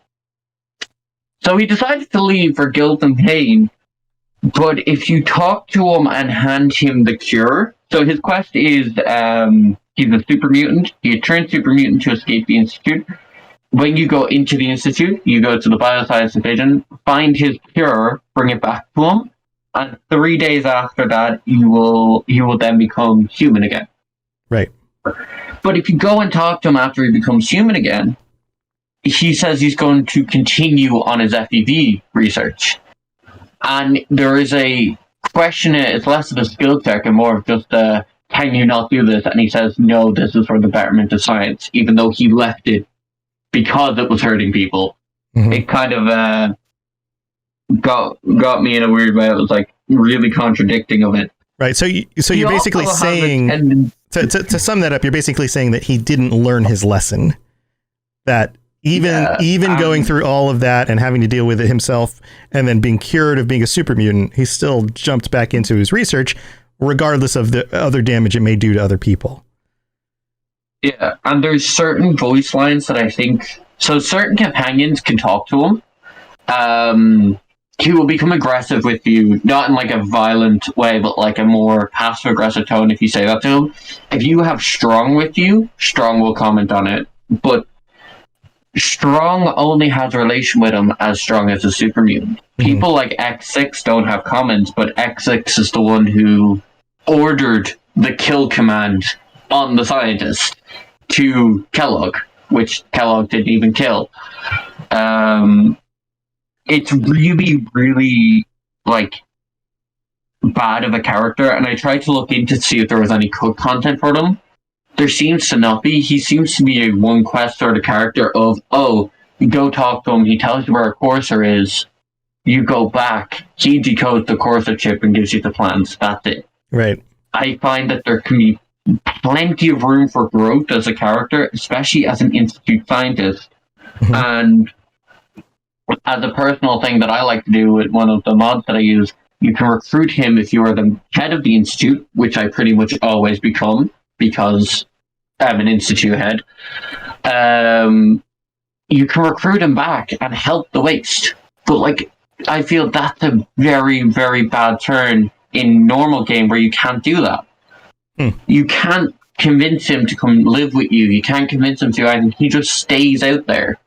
So he decided to leave for guilt and pain, but if you talk to him and hand him the cure, so his quest is, he's a super mutant. He had turned super mutant to escape the Institute. When you go into the Institute, you go to the bioscience division, find his cure, bring it back to him, and 3 days after that, he will then become human again. Right. But if you go and talk to him after he becomes human again, he says he's going to continue on his FEV research. And there is a question, it's less of a skill check and more of just can you not do this? And he says, no, this is for the betterment of science, even though he left it because it was hurting people. Mm-hmm. It kind of got me in a weird way. It was like really contradicting of it. Right. So you're basically saying, to sum that up, you're basically saying that he didn't learn his lesson. That even going through all of that and having to deal with it himself and then being cured of being a super mutant, he still jumped back into his research, regardless of the other damage it may do to other people. Yeah, and there's certain voice lines that I think... So certain companions can talk to him. He will become aggressive with you, not in like a violent way, but like a more passive-aggressive tone if you say that to him. If you have Strong with you, Strong will comment on it. But Strong only has a relation with him as Strong as a super mutant. People like X6 don't have comments, but X6 is the one who ordered the kill command on the scientist to Kellogg, which Kellogg didn't even kill. It's really like bad of a character, and I tried to look into to see if there was any code content for them. There seems to not be. He seems to be a one quest sort of character of, you go talk to him, he tells you where a Corsair is, you go back, he decodes the Corsair chip and gives you the plans. That's it. Right. I find that there can be plenty of room for growth as a character, especially as an Institute scientist. And as a personal thing that I like to do with one of the mods that I use, you can recruit him if you are the head of the Institute, which I pretty much always become because I'm an Institute head. You can recruit him back and help the waste. But like, I feel that's a very, very bad turn in normal game where you can't do that. You can't convince him to come live with you. You can't convince him to anything. He just stays out there.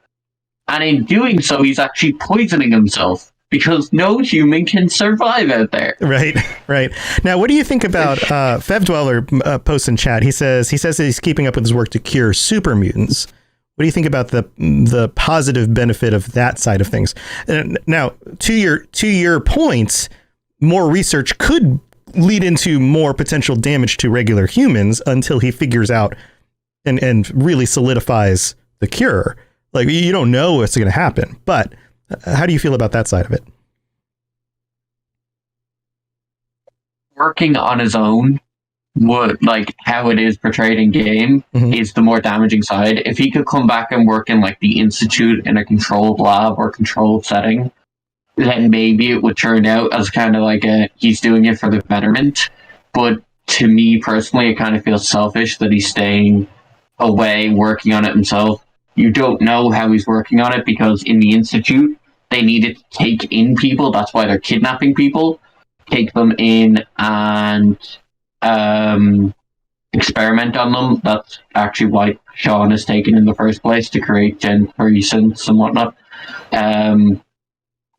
And in doing so, he's actually poisoning himself because no human can survive out there. Right, right. Now, what do you think about Fev Dweller posts in chat? He says that he's keeping up with his work to cure super mutants. What do you think about the positive benefit of that side of things? Now, to your points, more research could lead into more potential damage to regular humans until he figures out and really solidifies the cure. Like, you don't know what's going to happen, but how do you feel about that side of it? Working on his own, like how it is portrayed in game, is the more damaging side. If he could come back and work in like the institute in a controlled lab or controlled setting, then maybe it would turn out as kind of like he's doing it for the betterment. But to me personally, it kind of feels selfish that he's staying away, working on it himself. You don't know how he's working on it because in the institute, they needed to take in people. That's why they're kidnapping people. Take them in and experiment on them. That's actually why Sean is taken in the first place, to create Gen 3 synths and whatnot.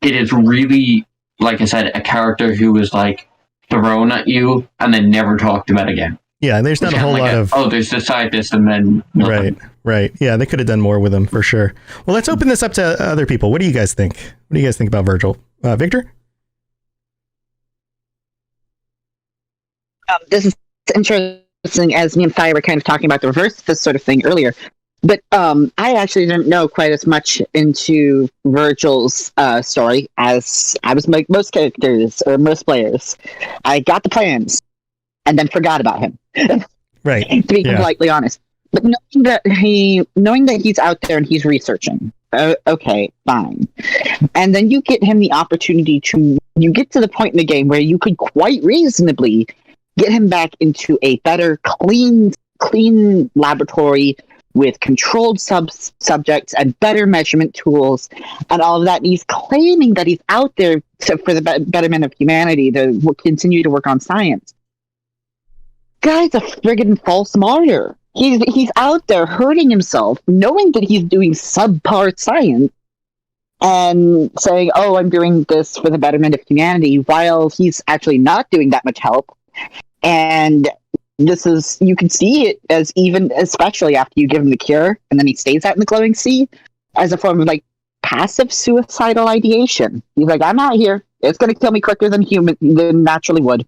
It is really, like I said, a character who is like thrown at you and then never talked about again. Yeah, there's not a whole lot of... Oh, there's the scientist and then... nothing. Right. Yeah, they could have done more with him for sure. Well, let's open this up to other people. What do you guys think? What do you guys think about Virgil? Victor? This is interesting, as me and Fire were kind of talking about the reverse of this sort of thing earlier. But I actually didn't know quite as much into Virgil's story as I was like most characters or most players. I got the plans and then forgot about him. Right. To be completely honest. But knowing that he's out there and he's researching, okay, fine. And then you get him the opportunity you get to the point in the game where you could quite reasonably get him back into a better, clean laboratory with controlled subjects and better measurement tools and all of that. And he's claiming that he's out there for the betterment of humanity, to continue to work on science. Guy's a friggin' false martyr. He's out there hurting himself, knowing that he's doing subpar science, and saying, "Oh, I'm doing this for the betterment of humanity," while he's actually not doing that much help. And this is, you can see it as especially after you give him the cure, and then he stays out in the glowing sea, as a form of like passive suicidal ideation. He's like, "I'm out here. It's going to kill me quicker than naturally would,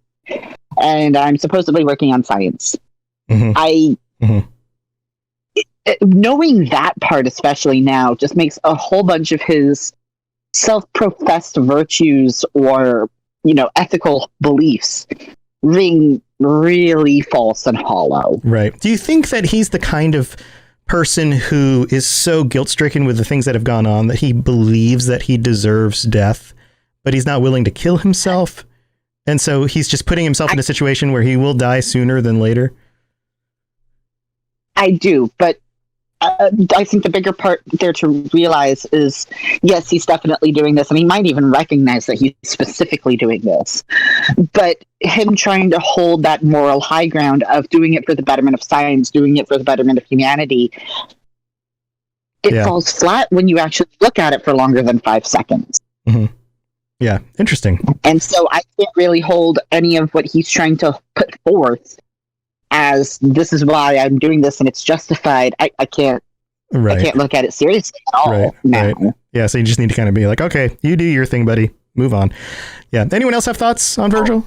and I'm supposedly working on science." Knowing that part, especially now, just makes a whole bunch of his self-professed virtues or, ethical beliefs ring really false and hollow. Right. Do you think that he's the kind of person who is so guilt-stricken with the things that have gone on that he believes that he deserves death, but he's not willing to kill himself? And so he's just putting himself in a situation where he will die sooner than later? I do, but I think the bigger part there to realize is, yes, he's definitely doing this, and he might even recognize that he's specifically doing this. But him trying to hold that moral high ground of doing it for the betterment of science, doing it for the betterment of humanity, it falls flat when you actually look at it for longer than 5 seconds. Mm-hmm. Yeah, interesting. And so I can't really hold any of what he's trying to put forth as this is why I'm doing this and it's justified. I can't look at it seriously at all now. Right. Yeah, so you just need to kind of be like, okay, you do your thing, buddy. Move on. Yeah. Anyone else have thoughts on Virgil?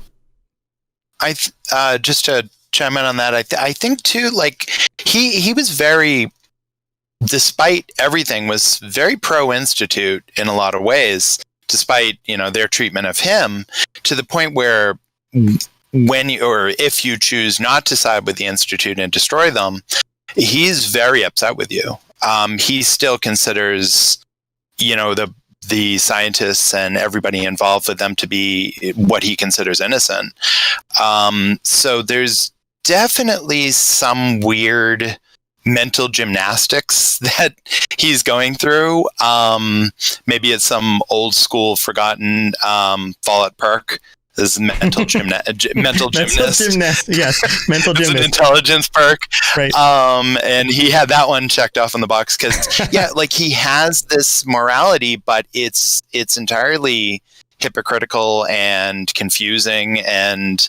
I just to chime in on that, I think too, like he was very, despite everything, was very pro-Institute in a lot of ways, despite, their treatment of him, to the point where if you choose not to side with the Institute and destroy them, he's very upset with you. He still considers, the scientists and everybody involved with them to be what he considers innocent. So there's definitely some weird mental gymnastics that he's going through. Maybe it's some old school forgotten Fallout perk. This is mental gymnast. Mental gymnast. Yes, mental It's gymnast. an intelligence perk. Right. And he had that one checked off in the box because, yeah, like he has this morality, but it's entirely hypocritical and confusing, and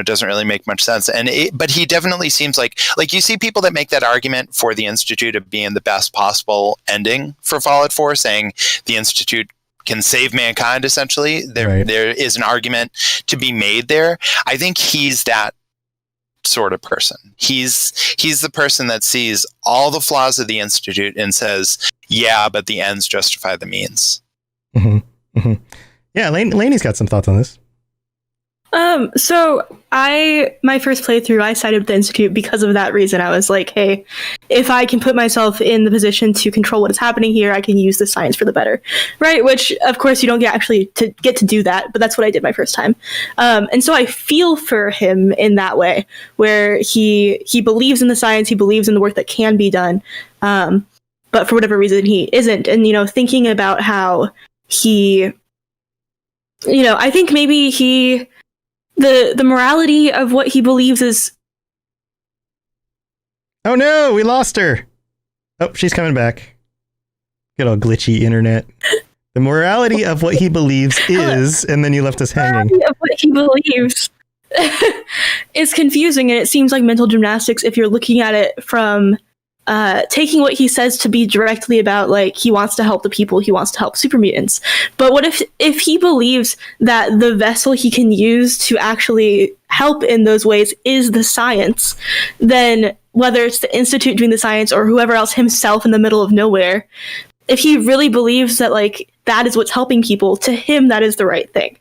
doesn't really make much sense. But he definitely seems like you see people that make that argument for the Institute of being the best possible ending for Fallout 4, saying the Institute can save mankind. Essentially, there is an argument to be made there. I think he's that sort of person. He's the person that sees all the flaws of the Institute and says, "Yeah, but the ends justify the means." Mm-hmm. Mm-hmm. Yeah, Lainey's got some thoughts on this. So my first playthrough, I sided with the Institute because of that reason. I was like, hey, if I can put myself in the position to control what is happening here, I can use the science for the better, right? Which, of course, you don't get to do that, but that's what I did my first time. And so I feel for him in that way, where he believes in the science, he believes in the work that can be done, but for whatever reason he isn't. And thinking about how he, I think maybe the morality of what he believes is... Oh no, we lost her. Oh, she's coming back. Good old glitchy internet. The morality of what he believes is, and then you left us hanging. The morality of what he believes is confusing, and it seems like mental gymnastics if you're looking at it from taking what he says to be directly about, like, he wants to help the people, he wants to help super mutants. But what if he believes that the vessel he can use to actually help in those ways is the science, then whether it's the Institute doing the science or whoever else himself in the middle of nowhere, if he really believes that, like, that is what's helping people, to him that is the right thing.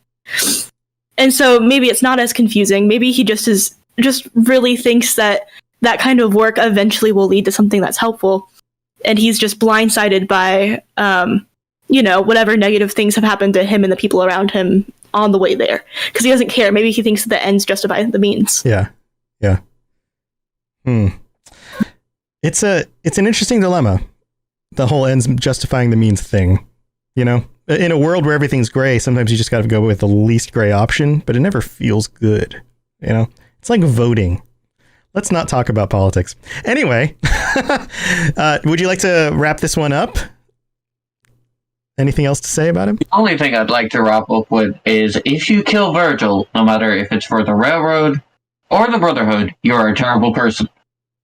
And so maybe it's not as confusing. Maybe he just really thinks that kind of work eventually will lead to something that's helpful, and he's just blindsided by whatever negative things have happened to him and the people around him on the way there, because he doesn't care. Maybe he thinks the ends justify the means. Yeah It's an interesting dilemma, the whole ends justifying the means thing. In a world where everything's gray, sometimes you just got to go with the least gray option, but it never feels good. It's like voting. Let's not talk about politics. Anyway, would you like to wrap this one up? Anything else to say about him? The only thing I'd like to wrap up with is, if you kill Virgil, no matter if it's for the Railroad or the Brotherhood, you're a terrible person.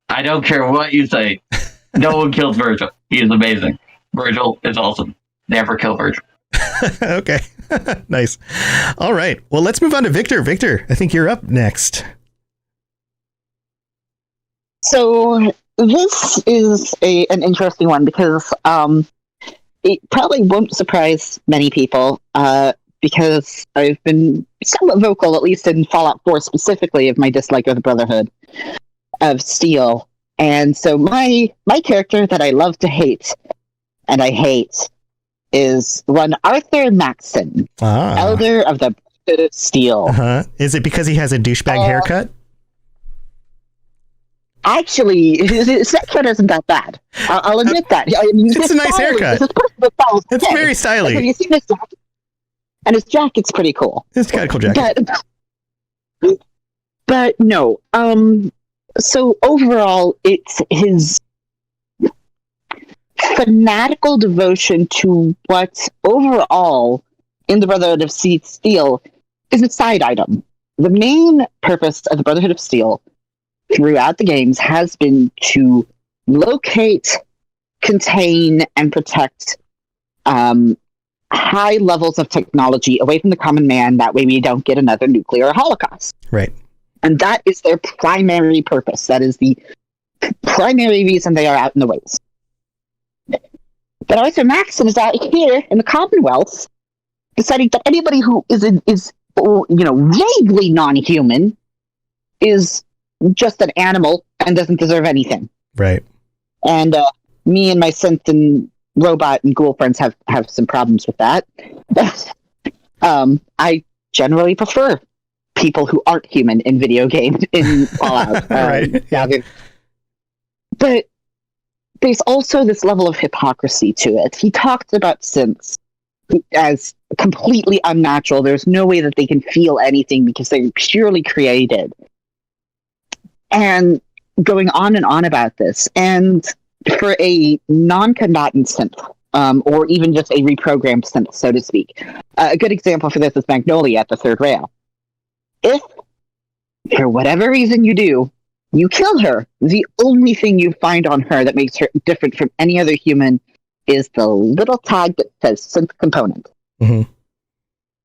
I don't care what you say. No one kills Virgil. He is amazing. Virgil is awesome. Never kill Virgil. Okay. Nice. All right. Well, let's move on to Victor. Victor, I think you're up next. So this is an interesting one because it probably won't surprise many people because I've been somewhat vocal, at least in Fallout 4 specifically, of my dislike of the Brotherhood of Steel. And so my character that I love to hate, and I hate, is one Arthur Maxson, Elder of the Brotherhood of Steel. Uh-huh. Is it because he has a douchebag haircut? Actually, his haircut isn't that bad. I'll admit that. It's a nice haircut. It's very stylish. Have you seen his jacket? And his jacket's pretty cool. It's got a cool jacket. But no. So overall, it's his fanatical devotion to what overall in the Brotherhood of Steel is a side item. The main purpose of the Brotherhood of Steel throughout the games has been to locate, contain, and protect high levels of technology away from the common man. That way we don't get another nuclear holocaust. Right. And that is their primary purpose. That is the primary reason they are out in the ways. But Arthur Maxson is out here in the Commonwealth deciding that anybody who is vaguely non-human is just an animal and doesn't deserve anything. Right. And me and my synth and robot and ghoul friends have some problems with that. I generally prefer people who aren't human in video games in Fallout. Right. Yeah. But there's also this level of hypocrisy to it. He talked about synths as completely unnatural. There's no way that they can feel anything because they're purely created. And going on and on about this. And for a non-combatant synth, or even just a reprogrammed synth, so to speak, a good example for this is Magnolia at the third rail. If, for whatever reason you kill her, the only thing you find on her that makes her different from any other human is the little tag that says synth component. Mm-hmm.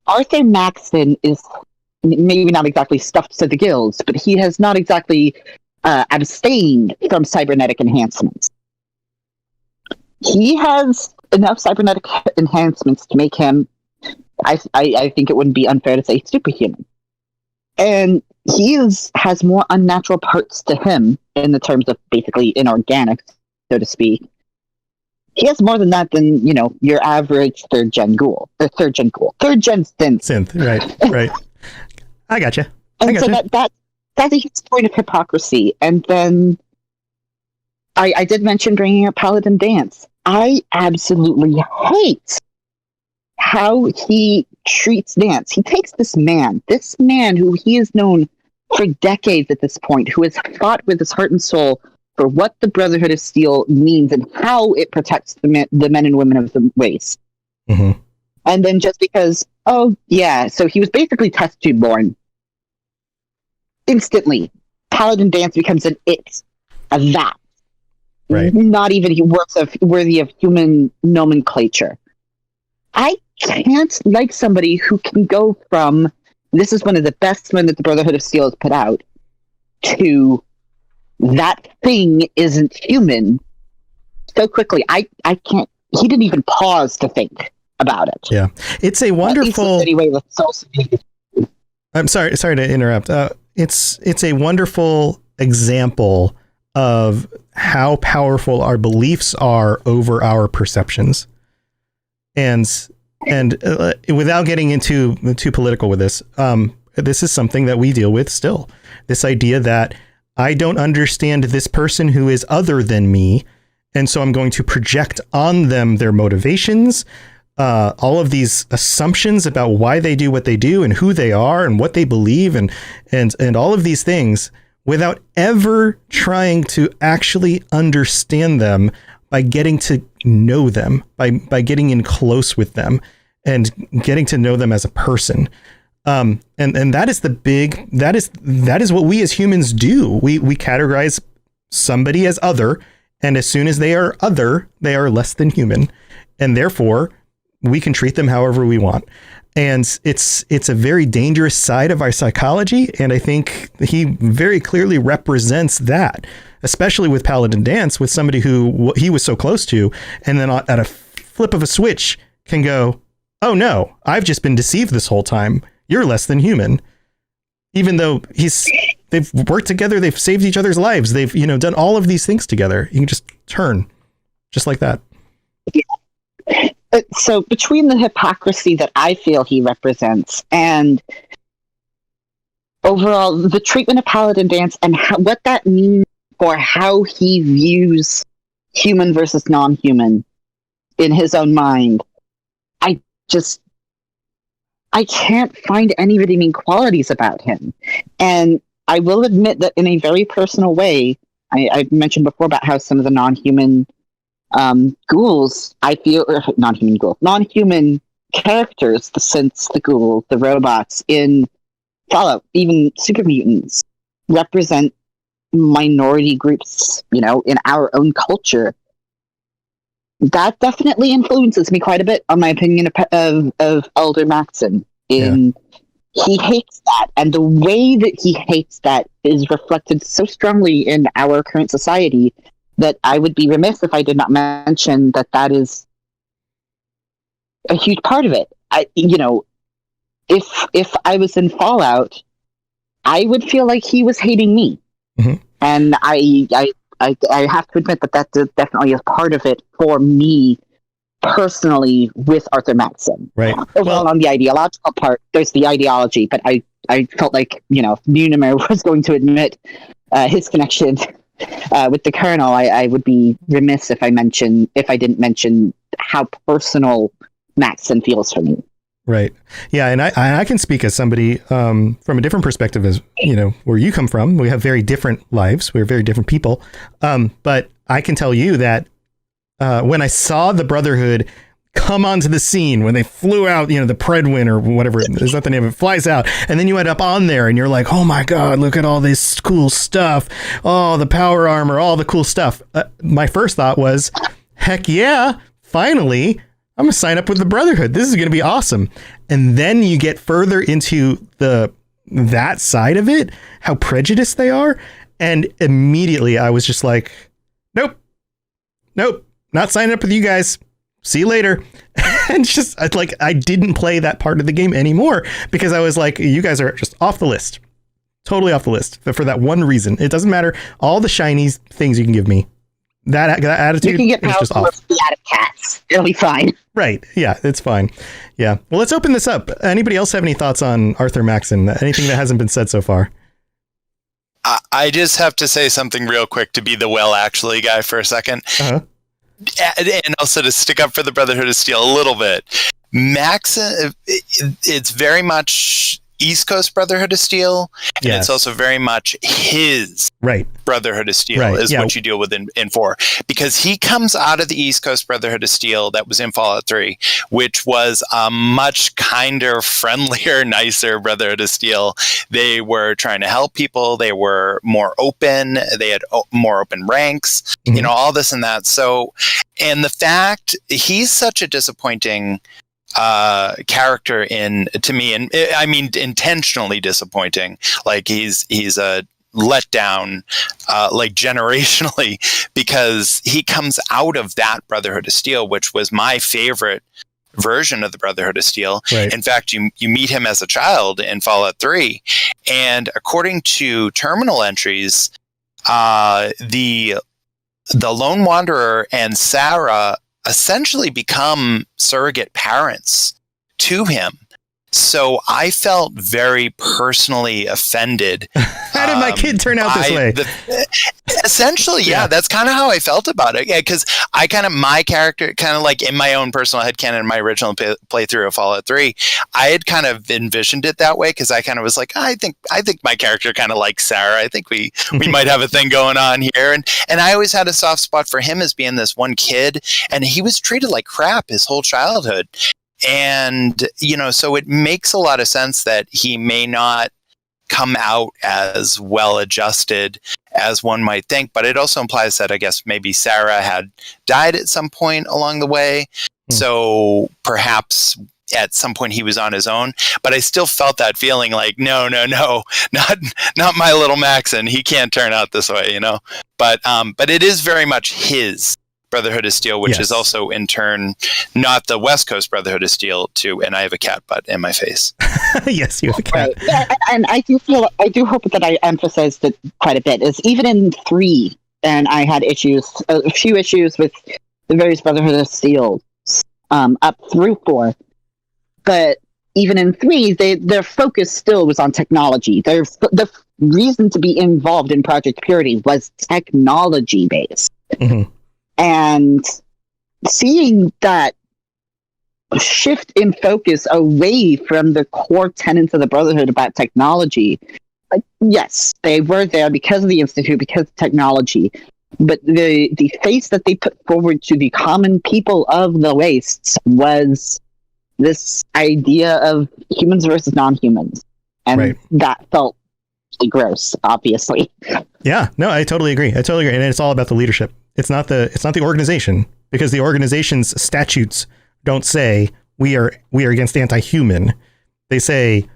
Arthur Maxson is maybe not exactly stuffed to the gills, but he has not exactly abstained from cybernetic enhancements. He has enough cybernetic enhancements to make him, I think it wouldn't be unfair to say, superhuman. And he has more unnatural parts to him in the terms of basically inorganic, so to speak. He has more than that than, your average third gen synth. Right. I gotcha. And so that's a huge point of hypocrisy. And then I did mention bringing up Paladin Dance. I absolutely hate how he treats Dance. He takes this man who he has known for decades at this point, who has fought with his heart and soul for what the Brotherhood of Steel means and how it protects the men and women of the race. Mm-hmm. And then just because, so he was basically test tube born. Instantly, Paladin Dance becomes an it, a that. Right. Not even worthy of human nomenclature. I can't like somebody who can go from, this is one of the best men that the Brotherhood of Steel has put out, to that thing isn't human so quickly. I can't, he didn't even pause to think about it. Yeah. It's a wonderful... Anyway, I'm sorry to interrupt. It's a wonderful example of how powerful our beliefs are over our perceptions. And without getting into too political with this, this is something that we deal with still. This idea that I don't understand this person who is other than me, and so I'm going to project on them their motivations, all of these assumptions about why they do what they do and who they are and what they believe and all of these things without ever trying to actually understand them by getting to know them, by getting in close with them and getting to know them as a person. And that is that is what we as humans do. We categorize somebody as other, and as soon as they are other, they are less than human, and therefore we can treat them however we want. And it's a very dangerous side of our psychology, and I think he very clearly represents that, especially with Paladin Dance, with somebody who he was so close to, and then at a flip of a switch can go, oh no, I've just been deceived this whole time. You're less than human. Even though they've worked together, they've saved each other's lives, they've done all of these things together. You can just turn just like that. Yeah. So between the hypocrisy that I feel he represents and overall the treatment of Paladin Dance and what that means for how he views human versus non-human in his own mind, I can't find any redeeming qualities about him. And I will admit that in a very personal way, I mentioned before about how some of the non-human ghouls, I feel, non-human characters, the synths, the ghouls, the robots in Fallout, even super mutants, represent minority groups, in our own culture. That definitely influences me quite a bit on my opinion of Elder Maxson. He hates that, and the way that he hates that is reflected so strongly in our current society that I would be remiss if I did not mention that is a huge part of it. If I was in Fallout, I would feel like he was hating me, mm-hmm. and I have to admit that definitely is part of it for me personally with Arthur Maxson. Right. Overall, on the ideological part, there's the ideology, but I felt like Nunimer was going to admit his connection with the Colonel, I would be remiss if I didn't mention how personal Maxson feels for me. Right. Yeah, and I can speak as somebody from a different perspective, as where you come from. We have very different lives. We're very different people. But I can tell you that when I saw the Brotherhood come onto the scene, when they flew out, the Predwin or whatever is not the name of it, flies out, and then you end up on there and you're like, oh my God, look at all this cool stuff. Oh, the power armor, all the cool stuff. My first thought was, heck yeah, finally, I'm going to sign up with the Brotherhood. This is going to be awesome. And then you get further into that side of it, how prejudiced they are. And immediately I was just like, nope, not signing up with you guys. See you later. And just like, I didn't play that part of the game anymore because I was like, you guys are just off the list, totally off the list for that one reason. It doesn't matter. All the shiny things you can give me, that attitude. You can get is just off. Out of cats. It'll be fine. Right. Yeah, it's fine. Yeah. Well, let's open this up. Anybody else have any thoughts on Arthur Maxson? Anything that hasn't been said so far? I just have to say something real quick to be the actually guy for a second. Uh-huh. And also to stick up for the Brotherhood of Steel a little bit. Maxson, it's very much East Coast Brotherhood of Steel, and it's also very much his Brotherhood of Steel is what you deal with in 4. Because he comes out of the East Coast Brotherhood of Steel that was in Fallout 3, which was a much kinder, friendlier, nicer Brotherhood of Steel. They were trying to help people. They were more open. They had more open ranks, all this and that. So, and the fact he's such a disappointing character to me, and I mean intentionally disappointing. Like he's a letdown, like generationally, because he comes out of that Brotherhood of Steel, which was my favorite version of the Brotherhood of Steel. Right. In fact, you meet him as a child in Fallout 3, and according to terminal entries, the Lone Wanderer and Sarah essentially become surrogate parents to him. So I felt very personally offended. How did my kid turn out this way? Essentially, that's kind of how I felt about it. Yeah, because my character, kind of like in my own personal headcanon, in my original playthrough of Fallout 3, I had kind of envisioned it that way because I kind of was like, I think my character kind of likes Sarah. I think we might have a thing going on here. And I always had a soft spot for him as being this one kid, and he was treated like crap his whole childhood. And, so it makes a lot of sense that he may not come out as well adjusted as one might think. But it also implies that I guess maybe Sarah had died at some point along the way. So perhaps at some point he was on his own. But I still felt that feeling like, no, not my little Maxson. He can't turn out this way, But it is very much his Brotherhood of Steel, which is also in turn not the West Coast Brotherhood of Steel too. And I have a cat butt in my face. Yes, you have a cat. Right. Yeah, and I do hope that I emphasized it quite a bit. Is even in 3, and I had a few issues with the various Brotherhood of Steel up through 4, but even in 3, their focus still was on technology. The reason to be involved in Project Purity was technology based. Mm-hmm. And seeing that shift in focus away from the core tenets of the Brotherhood about technology, like, yes, they were there because of the Institute, because of technology, but the face that they put forward to the common people of the Wastes was this idea of humans versus non-humans. And that felt gross, obviously. Yeah, no, I totally agree. And it's all about the leadership. It's not the organization, because the organization's statutes don't say we are against anti-human. They say,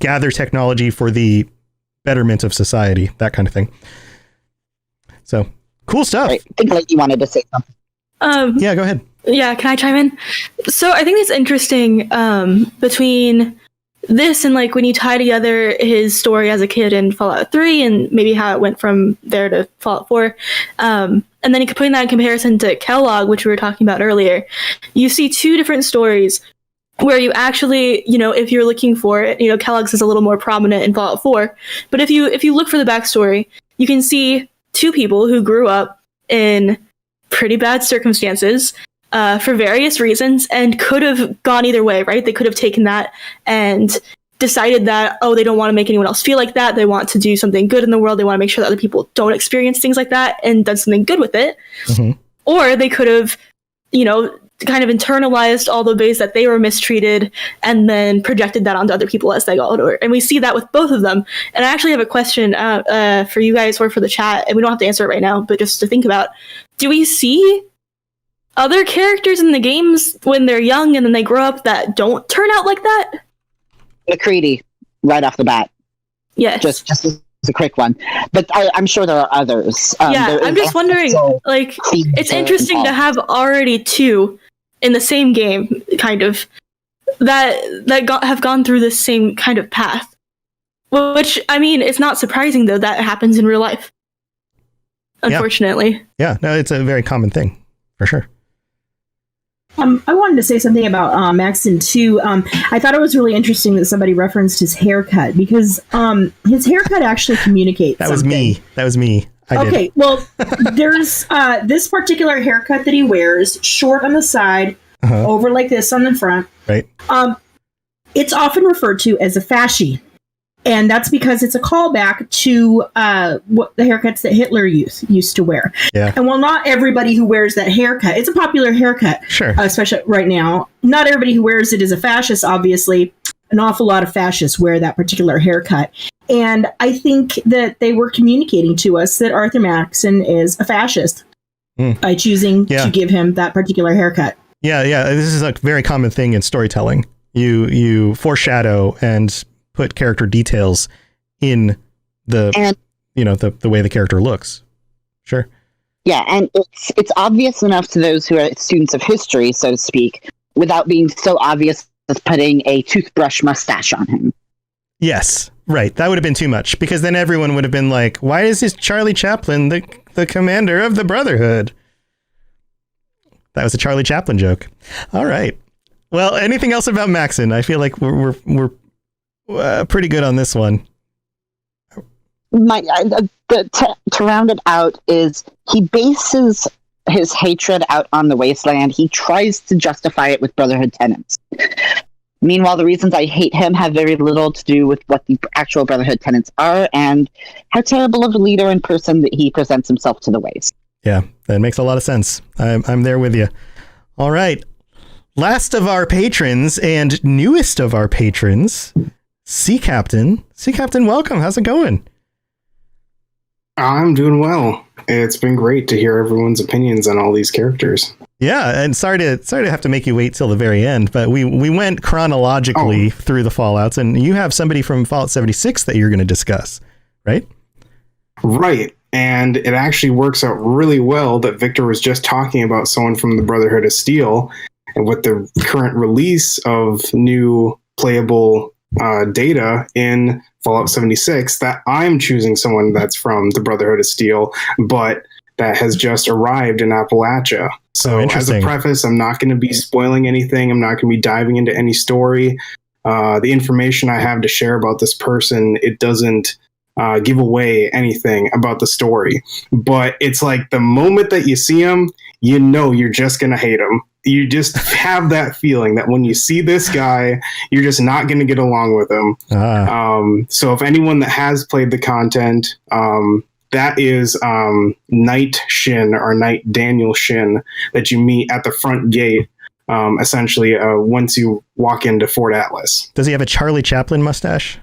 gather technology for the betterment of society, that kind of thing. So cool stuff. Right. I think Lady wanted to say something. Yeah, go ahead. Yeah, can I chime in? So I think it's interesting between this and like when you tie together his story as a kid in Fallout 3 and maybe how it went from there to Fallout 4, and then you can put that in comparison to Kellogg, which we were talking about earlier, you see 2 different stories where you actually, if you're looking for it, Kellogg's is a little more prominent in Fallout 4, but if you look for the backstory, you can see two people who grew up in pretty bad circumstances for various reasons and could have gone either way, right? They could have taken that and decided that, oh, they don't want to make anyone else feel like that. They want to do something good in the world. They want to make sure that other people don't experience things like that and done something good with it. Mm-hmm. Or they could have, kind of internalized all the ways that they were mistreated and then projected that onto other people as they got older. And we see that with both of them. And I actually have a question for you guys or for the chat, and we don't have to answer it right now, but just to think about, do we see other characters in the games when they're young and then they grow up that don't turn out like that? McCready, right off the bat. Yes. Just as a quick one. But I'm sure there are others. I'm just wondering, it's interesting to have already two in the same game, kind of, that have gone through the same kind of path. Which, I mean, it's not surprising, though, that happens in real life. Unfortunately. Yeah, no, it's a very common thing, for sure. I wanted to say something about Maxson too. I thought it was really interesting that somebody referenced his haircut, because his haircut actually communicates. That was me. Okay, well, there's this particular haircut that he wears, short on the side, over like this on the front. Right. It's often referred to as a fascie. And that's because it's a callback to what the haircuts that Hitler used to wear. Yeah. And while not everybody who wears that haircut, it's a popular haircut, sure, especially right now, not everybody who wears it is a fascist, obviously. An awful lot of fascists wear that particular haircut. And I think that they were communicating to us that Arthur Maxson is a fascist by choosing to give him that particular haircut. Yeah. This is a very common thing in storytelling. You foreshadow and put character details in the way the character looks. Sure. Yeah, and it's obvious enough to those who are students of history, so to speak, without being so obvious as putting a toothbrush mustache on him. Yes, right. That would have been too much, because then everyone would have been like, why is this Charlie Chaplin the commander of the Brotherhood? That was a Charlie Chaplin joke. All right. Well, anything else about Maxson? I feel like we're pretty good on this one. To round it out is he bases his hatred out on the wasteland. He tries to justify it with Brotherhood tenets. Meanwhile, the reasons I hate him have very little to do with what the actual Brotherhood tenets are and how terrible of a leader and person that he presents himself to the waste. Yeah, that makes a lot of sense. I'm there with you. All right. Last of our patrons and newest of our patrons, Sea Captain. Sea Captain, welcome. How's it going? I'm doing well. It's been great to hear everyone's opinions on all these characters. Yeah, and sorry to have to make you wait till the very end, but we went chronologically through the Fallouts, and you have somebody from Fallout 76 that you're going to discuss, right? Right. And it actually works out really well that Victor was just talking about someone from the Brotherhood of Steel, and with the current release of new playable data in Fallout 76, that I'm choosing someone that's from the Brotherhood of Steel, but that has just arrived in Appalachia. So as a preface, I'm not going to be spoiling anything. I'm not going to be diving into any story. The information I have to share about this person, it doesn't give away anything about the story. But it's like the moment that you see him, you know you're just going to hate him. You just have that feeling that when you see this guy, you're just not going to get along with him. So if anyone that has played the content, that is Knight Shin or Knight Daniel Shin that you meet at the front gate, essentially, once you walk into Fort Atlas. Does he have a Charlie Chaplin mustache?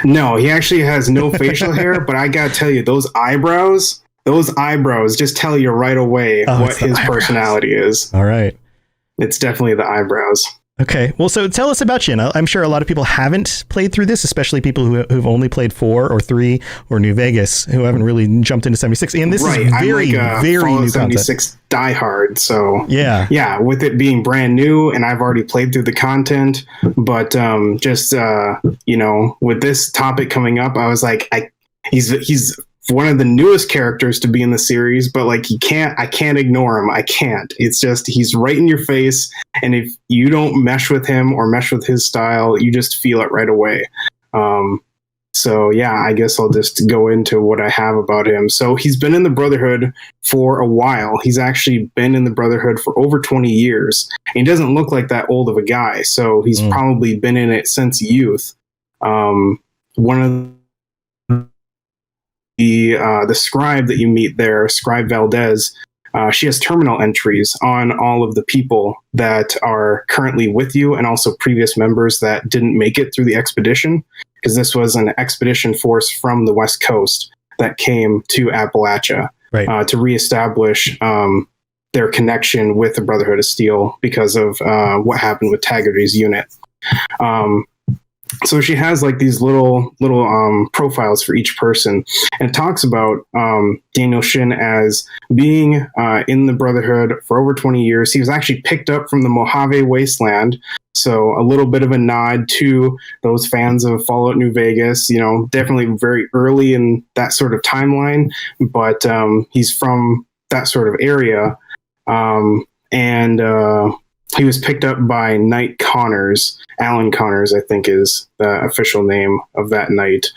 No, he actually has no facial hair, but I got to tell you, those eyebrows just tell you right away what his personality is. All right. It's definitely the eyebrows. Okay. Well, so tell us about Shin. I'm sure a lot of people haven't played through this, especially people who've only played 4 or 3 or New Vegas, who haven't really jumped into 76. And this is very, very new 76 diehard. So yeah, with it being brand new, and I've already played through the content, but with this topic coming up, I was like, he's one of the newest characters to be in the series, but like I can't ignore him. I can't. It's just, he's right in your face. And if you don't mesh with him or mesh with his style, you just feel it right away. So yeah, I guess I'll just go into what I have about him. So he's been in the Brotherhood for a while. He's actually been in the Brotherhood for over 20 years. And he doesn't look like that old of a guy, so he's probably been in it since youth. One of the scribe that you meet there, Scribe Valdez, she has terminal entries on all of the people that are currently with you and also previous members that didn't make it through the expedition, because this was an expedition force from the West Coast that came to Appalachia to reestablish their connection with the Brotherhood of Steel because of what happened with Taggarty's unit. So she has like these little profiles for each person, and it talks about Daniel Shin as being in the Brotherhood for over 20 years. He was actually picked up from the Mojave Wasteland, so a little bit of a nod to those fans of Fallout New Vegas. You know, definitely very early in that sort of timeline, but he's from that sort of area, and he was picked up by Knight Connors. Alan Connors, I think, is the official name of that knight.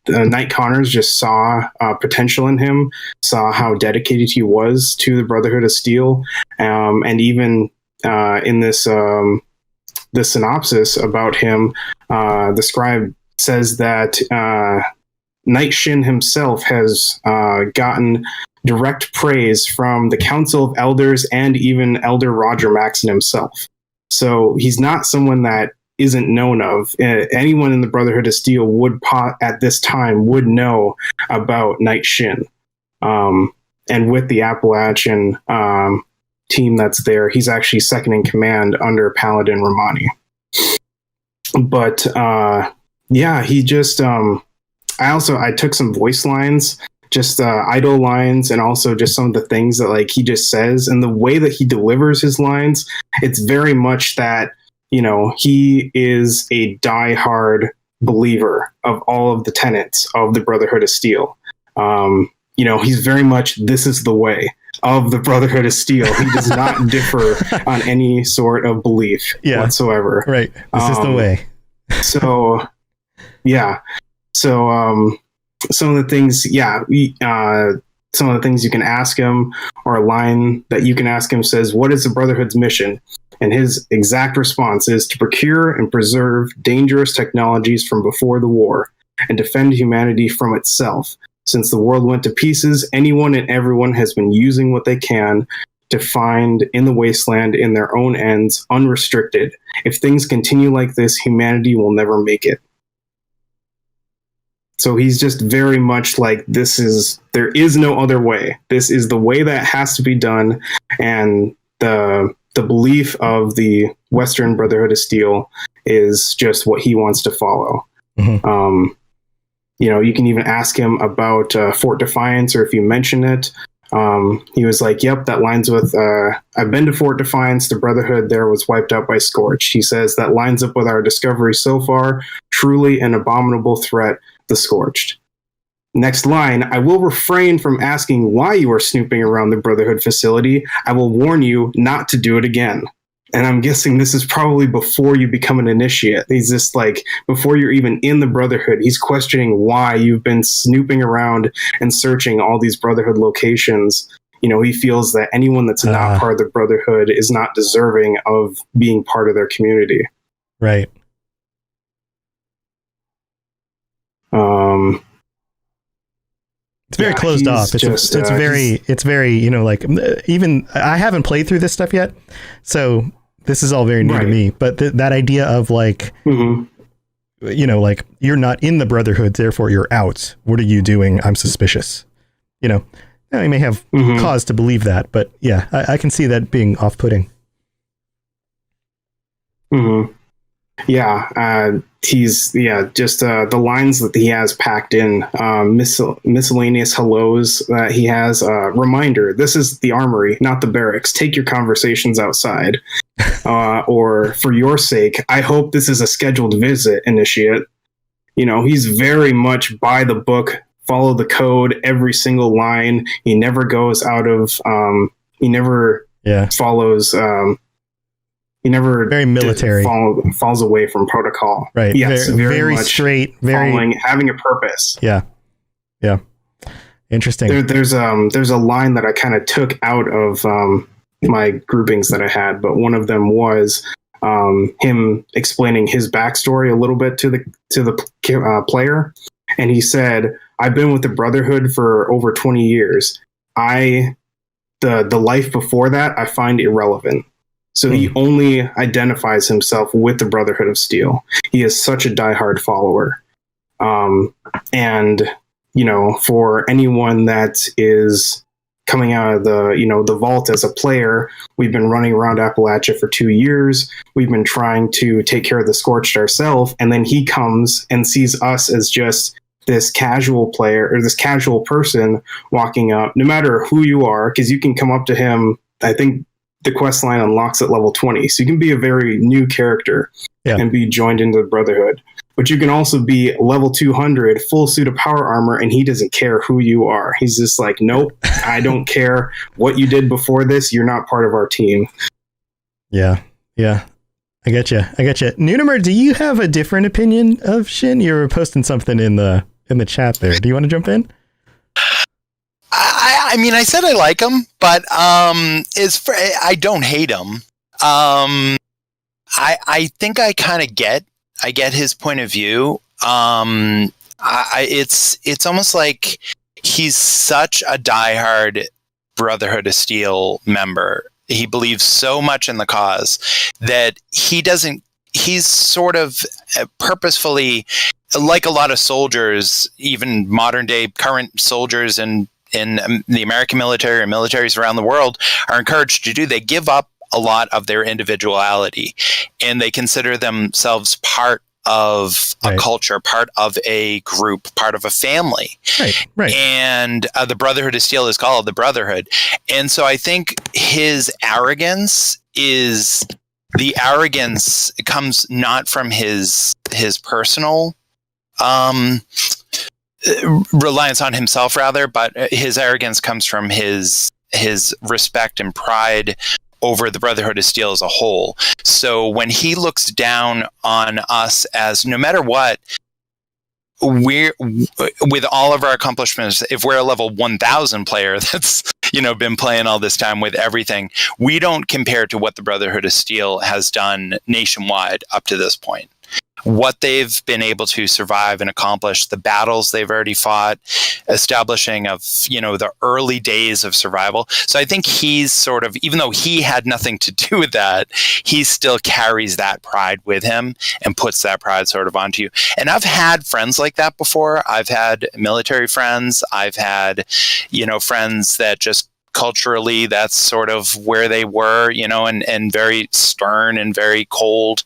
Knight Connors just saw potential in him, saw how dedicated he was to the Brotherhood of Steel, and even in this synopsis about him, the scribe says that Knight Shin himself has gotten direct praise from the Council of Elders and even Elder Roger Maxson himself. So he's not someone that isn't known of. Anyone in the Brotherhood of Steel at this time would know about Knight Shin. And with the Appalachian team that's there, he's actually second in command under Paladin Romani. But he just... I took some voice lines, just idle lines, and also just some of the things that like he just says, and the way that he delivers his lines, it's very much that, you know, he is a diehard believer of all of the tenets of the Brotherhood of Steel. You know, he's very much, this is the way of the Brotherhood of Steel. He does not differ on any sort of belief whatsoever. Right. This is the way. So, yeah. So, some of the things, some of the things you can ask him, or a line that you can ask him says, "What is the Brotherhood's mission?" And his exact response is to procure and preserve dangerous technologies from before the war and defend humanity from itself. Since the world went to pieces, anyone and everyone has been using what they can to find in the wasteland in their own ends, unrestricted. If things continue like this, humanity will never make it. So he's just very much like, there is no other way. This is the way that has to be done. And the belief of the Western Brotherhood of Steel is just what he wants to follow. Mm-hmm. You know, you can even ask him about Fort Defiance, or if you mention it, he was like, yep, that lines with, I've been to Fort Defiance. The Brotherhood there was wiped out by Scorch. He says that lines up with our discovery so far. Truly an abominable threat, the Scorched. Next line, I will refrain from asking why you are snooping around the Brotherhood facility. I will warn you not to do it again. And I'm guessing this is probably before you become an initiate. He's just like, before you're even in the Brotherhood, he's questioning why you've been snooping around and searching all these Brotherhood locations. You know, he feels that anyone that's not part of the Brotherhood is not deserving of being part of their community. Right. It's very closed off. It's very, you know, like, even I haven't played through this stuff yet, so this is all very new to me. But that idea of like, you know, like, you're not in the Brotherhood, therefore you're out. What are you doing? I'm suspicious. You know, I may have cause to believe that, but yeah, I can see that being off-putting. Yeah, just the lines that he has packed in, miscellaneous hellos that he has. Reminder, this is the armory, not the barracks. Take your conversations outside. Or for your sake, I hope this is a scheduled visit, initiate. You know, he's very much by the book, follow the code, every single line. He never goes out of, he never follows, he never very military falls away from protocol. Right. Yes, very much straight, having a purpose. Yeah. Interesting. There's a line that I kind of took out of my groupings that I had, but one of them was him explaining his backstory a little bit to the player, and he said, "I've been with the Brotherhood for over 20 years. The life before that I find irrelevant." So he only identifies himself with the Brotherhood of Steel. He is such a diehard follower, and for anyone that is coming out of the vault as a player, we've been running around Appalachia for 2 years. We've been trying to take care of the Scorched ourselves, and then he comes and sees us as just this casual player or this casual person walking up, no matter who you are, because you can come up to him. I think the quest line unlocks at level 20, so you can be a very new character and be joined into the Brotherhood. But you can also be level 200, full suit of power armor, and he doesn't care who you are. He's just like, nope, I don't care what you did before this. You're not part of our team. Yeah. I get you. Nunimer, do you have a different opinion of Shin? You were posting something in the chat there. Do you want to jump in? I mean, I said I like him, but I don't hate him. I think I kind of get his point of view. It's almost like he's such a diehard Brotherhood of Steel member. He believes so much in the cause that he's sort of purposefully, like a lot of soldiers, even modern day current soldiers in the American military or militaries around the world are encouraged to do. They give up a lot of their individuality, and they consider themselves part of a culture, part of a group, part of a family. Right. And the Brotherhood of Steel is called the Brotherhood. And so I think his arrogance comes not from his personal reliance on himself, rather, but his arrogance comes from his respect and pride over the Brotherhood of Steel as a whole. So when he looks down on us as, no matter what, we're, with all of our accomplishments, if we're a level 1000 player that's been playing all this time with everything, we don't compare to what the Brotherhood of Steel has done nationwide up to this point. What they've been able to survive and accomplish, the battles they've already fought, establishing of, the early days of survival. So I think he's sort of, even though he had nothing to do with that, he still carries that pride with him and puts that pride sort of onto you. And I've had friends like that before. I've had military friends. I've had, friends that just culturally, that's sort of where they were, and very stern and very cold.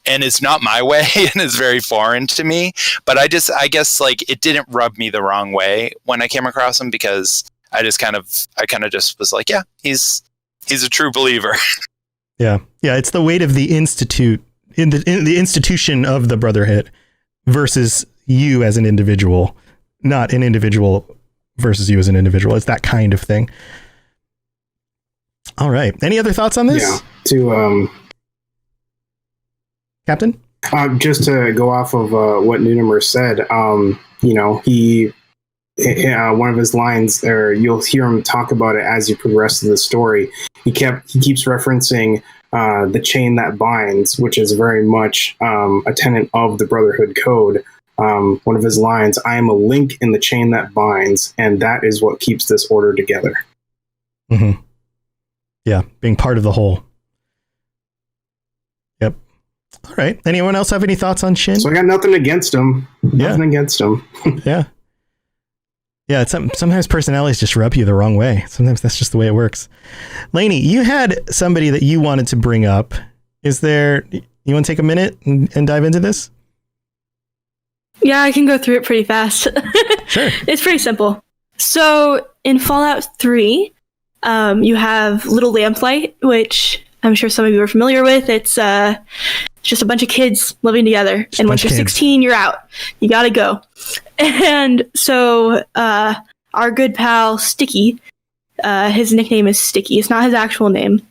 And it's not my way and it's very foreign to me. But I guess like it didn't rub me the wrong way when I came across him, because I kind of just was like, yeah, he's a true believer. Yeah. It's the weight of the institute in the institution of the Brotherhood versus you as an individual, not an individual versus you as an individual. It's that kind of thing. All right. Any other thoughts on this? Yeah. To Captain? Just to go off of what Nunimer said, he one of his lines there, you'll hear him talk about it as you progress through the story. He keeps referencing the chain that binds, which is very much a tenet of the Brotherhood Code. One of his lines, "I am a link in the chain that binds, and that is what keeps this order together." Mm-hmm. Yeah, being part of the whole. Yep. All right. Anyone else have any thoughts on Shin? So I got nothing against him. Nothing against him. Yeah. Yeah, sometimes personalities just rub you the wrong way. Sometimes that's just the way it works. Lainey, you had somebody that you wanted to bring up. You want to take a minute and dive into this? Yeah, I can go through it pretty fast. Sure. It's pretty simple. So in Fallout 3, you have Little Lamplight, which I'm sure some of you are familiar with. It's just a bunch of kids living together. And once you're 16, you're out. You gotta go. And so our good pal, Sticky, his nickname is Sticky. It's not his actual name.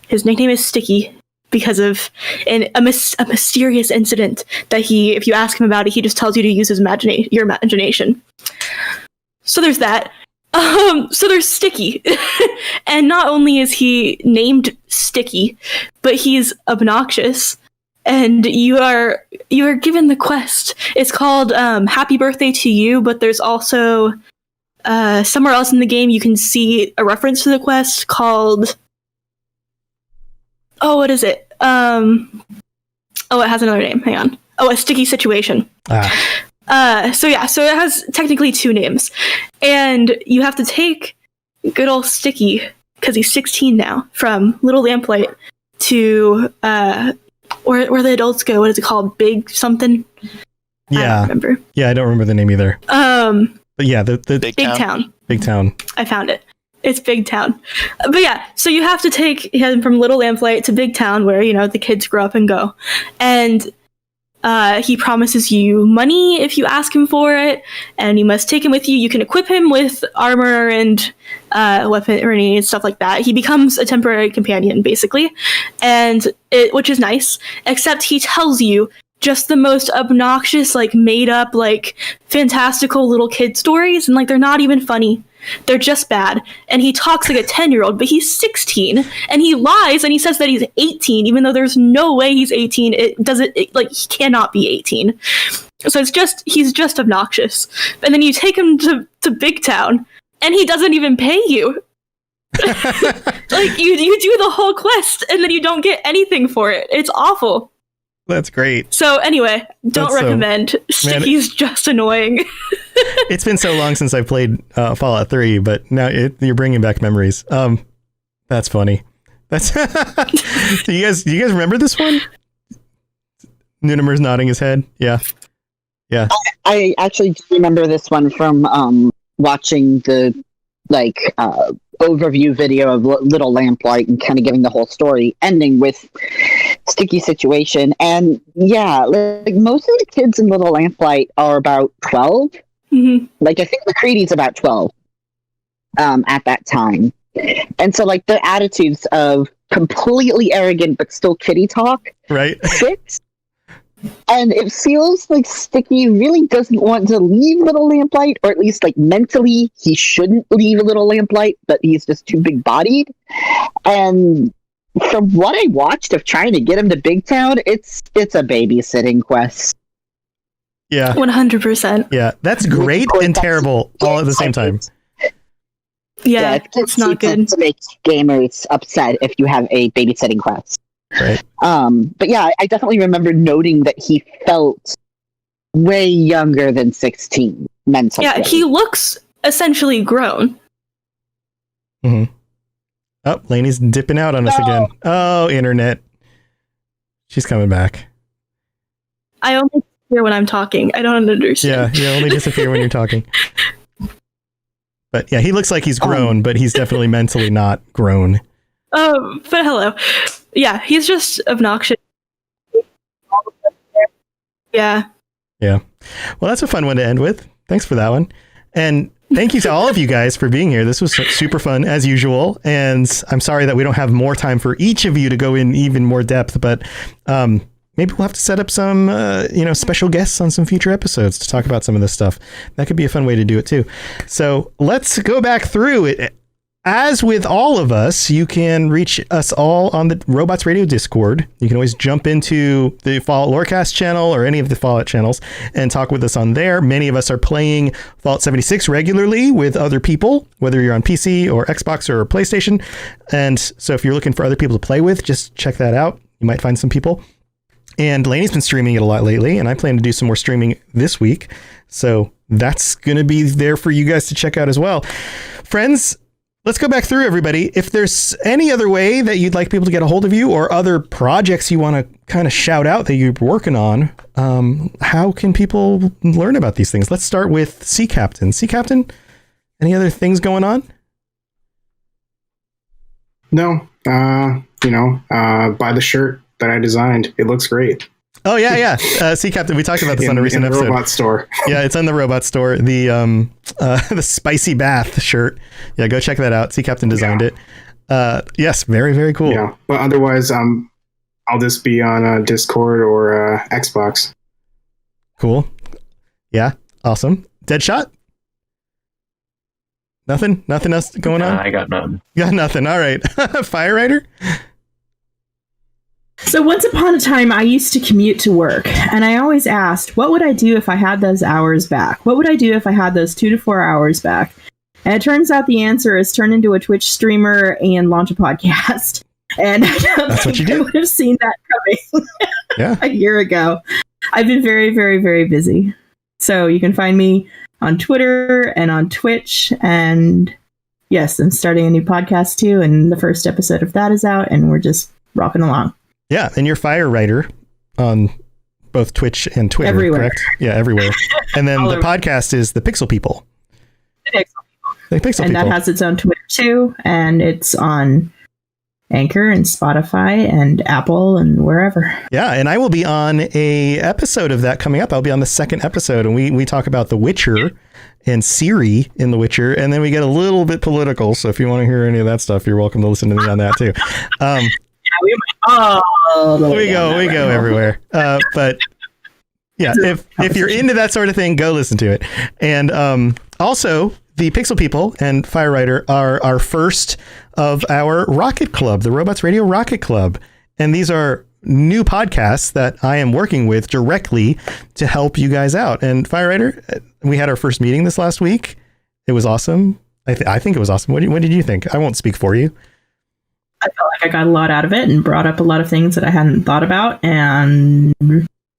His nickname is Sticky. because of a mysterious incident that if you ask him about it, he just tells you to use your imagination. So there's that. So there's Sticky. And not only is he named Sticky, but he's obnoxious. And you are given the quest. It's called Happy Birthday to You, but there's also somewhere else in the game you can see a reference to the quest called... Oh, what is it? It has another name. Hang on. A Sticky Situation. So it has technically 2 names. And you have to take good old Sticky, because he's 16 now, from Little Lamplight to where the adults go. What is it called? Big something? Yeah. I don't remember. Yeah, I don't remember the name either. But yeah, the Big Town. Big Town. I found it. It's Big Town. But yeah, so you have to take him from Little Lamplight to Big Town, where, the kids grow up and go. And he promises you money if you ask him for it, and you must take him with you. You can equip him with armor and weaponry and stuff like that. He becomes a temporary companion, basically, which is nice, except he tells you just the most obnoxious, made up, fantastical little kid stories, and they're not even funny. They're just bad. And he talks like a 10-year-old, but he's 16, and he lies and he says that he's 18, even though there's no way he's 18. He cannot be 18. So he's just obnoxious. And then you take him to Big Town, and he doesn't even pay you. You do the whole quest, and then you don't get anything for it. It's awful. That's great. So anyway, don't recommend. Sticky's just annoying. It's been so long since I played Fallout 3, but now you're bringing back memories. That's funny. That's do you guys remember this one? Nunimer's nodding his head. Yeah. I actually do remember this one from watching the overview video of Little Lamplight and kind of giving the whole story, ending with Sticky Situation. And yeah, most of the kids in Little Lamplight are about 12. Mm-hmm. I think McCready's about 12 at that time. And so their attitudes of completely arrogant but still kiddie talk, right? Fits. And it feels like Sticky really doesn't want to leave Little Lamplight, or at least mentally he shouldn't leave Little Lamplight, but he's just too big bodied. And from what I watched of trying to get him to Big Town, it's a babysitting quest. Yeah. 100%. Yeah. That's great and terrible all at the same time. Yeah, it's not good to make gamers upset if you have a babysitting quest. Right. But yeah, I definitely remember noting that he felt way younger than 16 mentally. Yeah, he looks essentially grown. Mm-hmm. Oh, Lainey's dipping out on us again. Oh, internet. She's coming back. I only disappear when I'm talking. I don't understand. Yeah, you only disappear when you're talking. But yeah, he looks like he's grown, but he's definitely mentally not grown. But hello. Yeah, he's just obnoxious. Yeah. Yeah. Well, that's a fun one to end with. Thanks for that one. And thank you to all of you guys for being here. This was super fun as usual. And I'm sorry that we don't have more time for each of you to go in even more depth, but maybe we'll have to set up some, special guests on some future episodes to talk about some of this stuff. That could be a fun way to do it too. So let's go back through it. As with all of us, you can reach us all on the Robots Radio Discord. You can always jump into the Fallout Lorecast channel or any of the Fallout channels and talk with us on there. Many of us are playing Fallout 76 regularly with other people, whether you're on PC or Xbox or PlayStation. And so if you're looking for other people to play with, just check that out. You might find some people. And Lainey's been streaming it a lot lately, and I plan to do some more streaming this week. So that's going to be there for you guys to check out as well. Friends, let's go back through everybody. If there's any other way that you'd like people to get a hold of you or other projects you want to kind of shout out that you're working on, how can people learn about these things? Let's start with Sea Captain. Sea Captain, any other things going on? No, buy the shirt that I designed. It looks great. Oh yeah. Sea Captain, we talked about this on a recent episode. Robot store. Yeah, it's on the Robot store. The spicy bath shirt. Yeah, go check that out. Sea Captain designed it. Yes, very, very cool. Yeah, but otherwise, I'm I'll just be on Discord or Xbox. Cool. Yeah. Awesome. Deadshot? Nothing else going on? I got nothing. Got nothing. All right. Fire Rider? So once upon a time, I used to commute to work, and I always asked, what would I do if I had those hours back? What would I do if I had those 2 to 4 hours back? And it turns out the answer is turn into a Twitch streamer and launch a podcast. And I don't think I would have seen that coming a year ago. I've been very, very, very busy. So you can find me on Twitter and on Twitch. And yes, I'm starting a new podcast too. And the first episode of that is out, and we're just rocking along. Yeah, and you're Fire Rider on both Twitch and Twitter, everywhere. Correct? Yeah, everywhere. And then the podcast is The Pixel People. The Pixel People. That has its own Twitter too, and it's on Anchor and Spotify and Apple and wherever. Yeah, and I will be on a episode of that coming up. I'll be on the second episode, and we talk about The Witcher and Ciri in The Witcher, and then we get a little bit political, so if you want to hear any of that stuff, you're welcome to listen to me on that too. We go everywhere. But yeah, if you're into that sort of thing, go listen to it. And also, the Pixel People and Fire Rider are our first of our Rocket Club, the Robots Radio Rocket Club. And these are new podcasts that I am working with directly to help you guys out. And Fire Rider, we had our first meeting this last week. It was awesome. I think it was awesome. What did you think? I won't speak for you. I felt like I got a lot out of it and brought up a lot of things that I hadn't thought about, and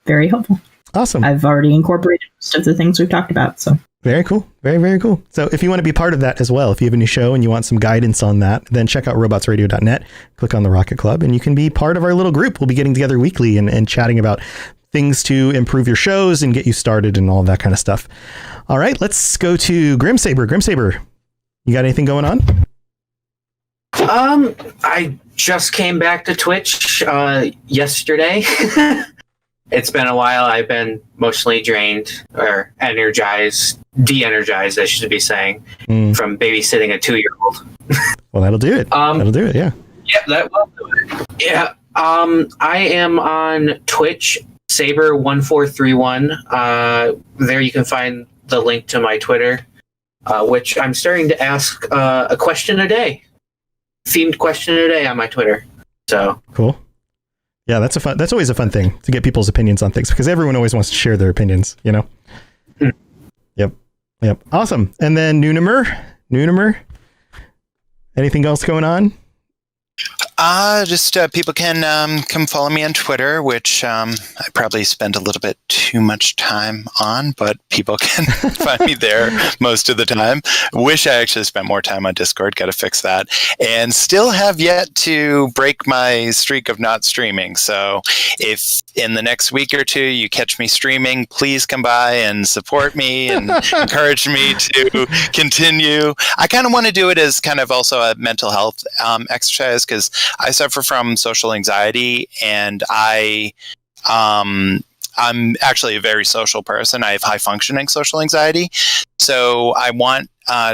very helpful. Awesome. I've already incorporated most of the things we've talked about. So very cool. Very, very cool. So if you want to be part of that as well, if you have a new show and you want some guidance on that, then check out robotsradio.net, click on the Rocket Club, and you can be part of our little group. We'll be getting together weekly and chatting about things to improve your shows and get you started and all that kind of stuff. All right, let's go to Grimsaber. Grimsaber, you got anything going on? I just came back to Twitch yesterday. It's been a while. I've been emotionally drained or de-energized, I should be saying, from babysitting a 2-year-old. Well, that'll do it. That'll do it, yeah. Yeah, that will do it. Yeah. I am on Twitch, Saber1431. There you can find the link to my Twitter, which I'm starting to ask a question a day. Themed question a day on my Twitter. So cool. Yeah, that's always a fun thing to get people's opinions on things, because everyone always wants to share their opinions, you know? Yep. Awesome. And then Noonimer, anything else going on? Just people can come follow me on Twitter, which I probably spend a little bit too much time on, but people can find me there most of the time. Wish I actually spent more time on Discord. Got to fix that. And still have yet to break my streak of not streaming. So if in the next week or two you catch me streaming, please come by and support me and encourage me to continue. I kind of want to do it as kind of also a mental health exercise, because I suffer from social anxiety, and I'm actually a very social person. I have high functioning social anxiety. So I want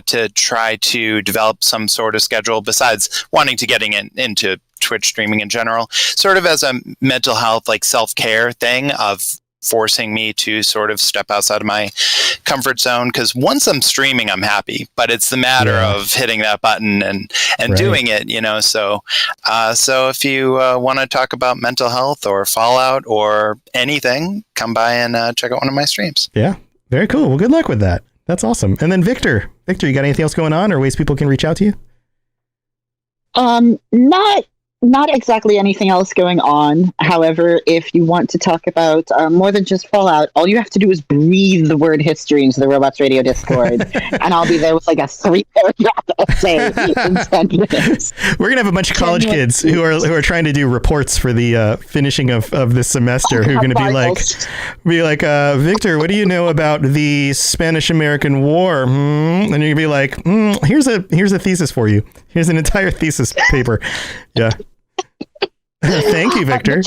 to try to develop some sort of schedule besides wanting to getting into Twitch streaming in general, sort of as a mental health, like self-care thing of forcing me to sort of step outside of my comfort zone. Because once I'm streaming, I'm happy, but it's the matter of hitting that button and doing it, you know? So if you want to talk about mental health or Fallout or anything, come by and check out one of my streams. Yeah. Very cool. Well, good luck with that. That's awesome. And then Victor, you got anything else going on or ways people can reach out to you? Not exactly anything else going on. However, if you want to talk about more than just Fallout, all you have to do is breathe the word history into the Robots Radio Discord, and I'll be there with like a 3-paragraph essay in 10 minutes. We're gonna have a bunch of college kids who are trying to do reports for the finishing of this semester. Who are going to be like, Victor, what do you know about the Spanish-American War? And you're gonna be like, here's a thesis for you. Here's an entire thesis paper. Yeah. Thank you, Victor.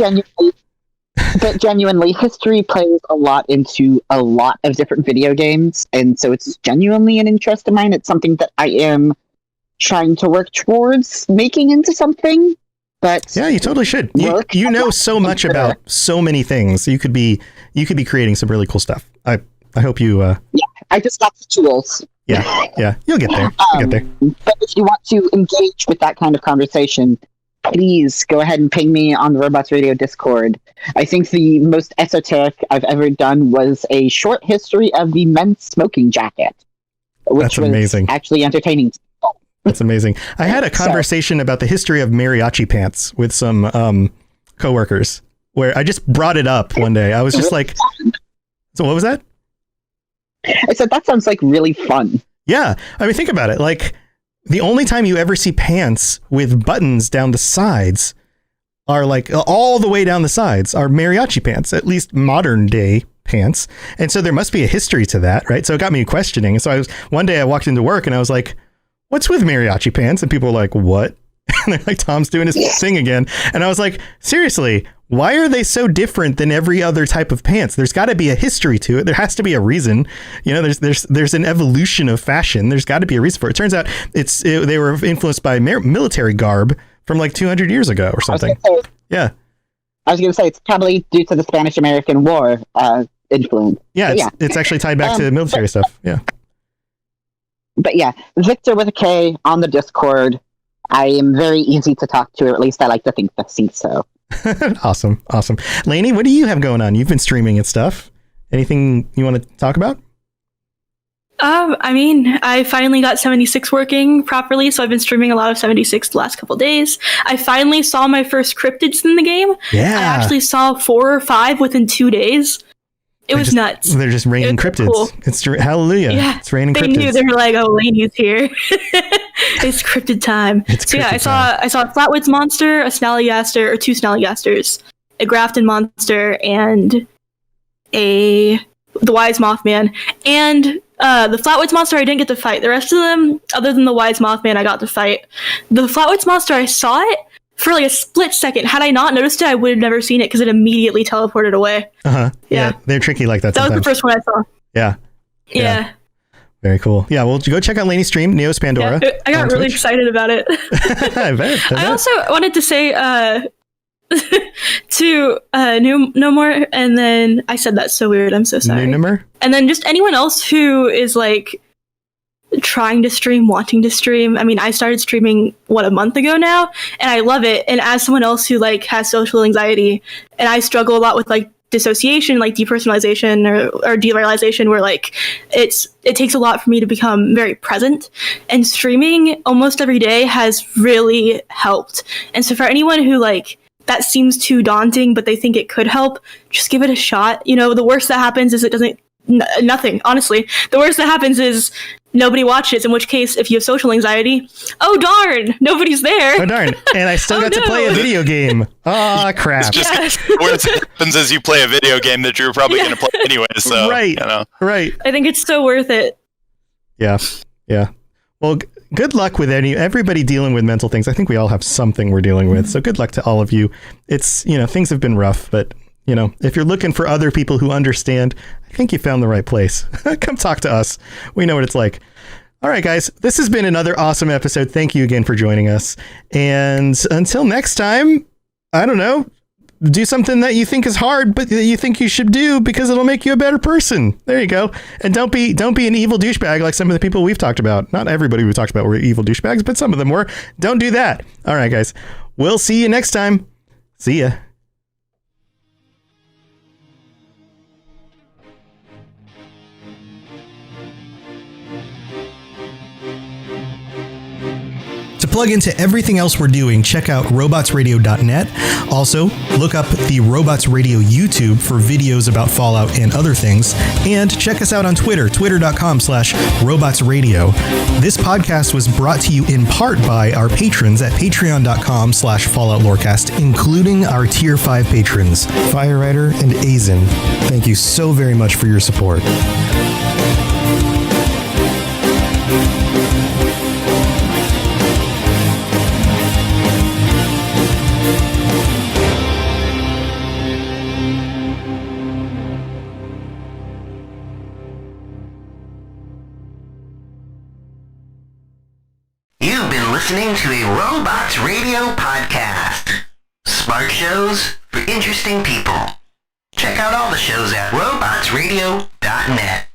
But genuinely, history plays a lot into a lot of different video games, and so it's genuinely an interest of mine. It's something that I am trying to work towards making into something. But yeah, you totally should. You know so much about so many things. You could be creating some really cool stuff. I hope you. Yeah, I just got the tools. Yeah, you'll get there. But if you want to engage with that kind of conversation, please go ahead and ping me on the Robots Radio Discord. I think the most esoteric I've ever done was a short history of the men's smoking jacket, which That's amazing. Was actually entertaining. That's amazing. I had a conversation about the history of mariachi pants with some coworkers where I just brought it up one day. I was just like, so what was that? I said, that sounds like really fun. Yeah. I mean, think about it. Like, the only time you ever see pants with buttons down the sides are like all the way down the sides are mariachi pants, at least modern day pants. And so there must be a history to that, right? So it got me questioning. So one day I walked into work and I was like, what's with mariachi pants? And people were like, what? And they're like, Tom's doing his thing again. And I was like, seriously, why are they so different than every other type of pants? There's got to be a history to it. There has to be a reason. You know, there's an evolution of fashion. There's got to be a reason for it. It turns out they were influenced by military garb from like 200 years ago or something. Yeah. I was going to say it's probably due to the Spanish-American War influence. Yeah, it's actually tied back to military stuff. Yeah. But yeah, Victor with a K on the Discord. I am very easy to talk to, or at least I like to think so. Awesome. Lainey, what do you have going on? You've been streaming and stuff. Anything you want to talk about? I mean, I finally got 76 working properly, so I've been streaming a lot of 76 the last couple of days. I finally saw my first cryptids in the game. Yeah. I actually saw 4 or 5 within 2 days. It was nuts. They're just raining cryptids. Cool. It's hallelujah. Yeah, it's raining cryptids. They knew. They were like, "Oh, Lainey's here. It's cryptid time." I saw a Flatwoods monster, a Snallygaster, or 2 Snallygasters, a Grafton monster, and the Wise Mothman. And the Flatwoods monster I didn't get to fight. The rest of them, other than the Wise Mothman, I got to fight. The Flatwoods monster, I saw it for like a split second. Had I not noticed it, I would have never seen it because it immediately teleported away. Yeah, they're tricky like that. That was the first one I saw. Yeah. Very cool. Yeah, well, go check out Lainey's stream, Neos Pandora. Yeah, I got really excited about it. I bet. I also wanted to say to No More, and then I said that's so weird. I'm so sorry. Number? And then just anyone else who is like trying to stream, wanting to stream. I mean, I started streaming a month ago now, and I love it. And as someone else who like has social anxiety, and I struggle a lot with like dissociation, like depersonalization or derealization, where like it takes a lot for me to become very present, and streaming almost every day has really helped. And so for anyone who like that seems too daunting but they think it could help, just give it a shot. You know, the worst that happens is it doesn't nothing. Honestly, the worst that happens is nobody watches, in which case if you have social anxiety, oh darn, nobody's there. Oh darn, and I still got to play a video game. Oh crap. The worst that happens is you play a video game that you're probably going to play anyway, so right. You know. Right. I think it's so worth it. Yeah. Well, good luck with everybody dealing with mental things. I think we all have something we're dealing with, so good luck to all of you. It's, things have been rough, but if you're looking for other people who understand, I think you found the right place. Come talk to us. We know what it's like. All right, guys, this has been another awesome episode. Thank you again for joining us. And until next time, I don't know, do something that you think is hard, but that you think you should do because it'll make you a better person. There you go. And don't be an evil douchebag like some of the people we've talked about. Not everybody we've talked about were evil douchebags, but some of them were. Don't do that. All right, guys, we'll see you next time. See ya. To plug into everything else we're doing, check out robotsradio.net. Also, look up the Robots Radio YouTube for videos about Fallout and other things. And check us out on Twitter, twitter.com/robotsradio. This podcast was brought to you in part by our patrons at patreon.com/Fallout Lorecast, including our Tier 5 patrons, Firerider and Azen. Thank you so very much for your support. You've been listening to a Robots Radio podcast. smart shows for interesting people. Check out all the shows at robotsradio.net.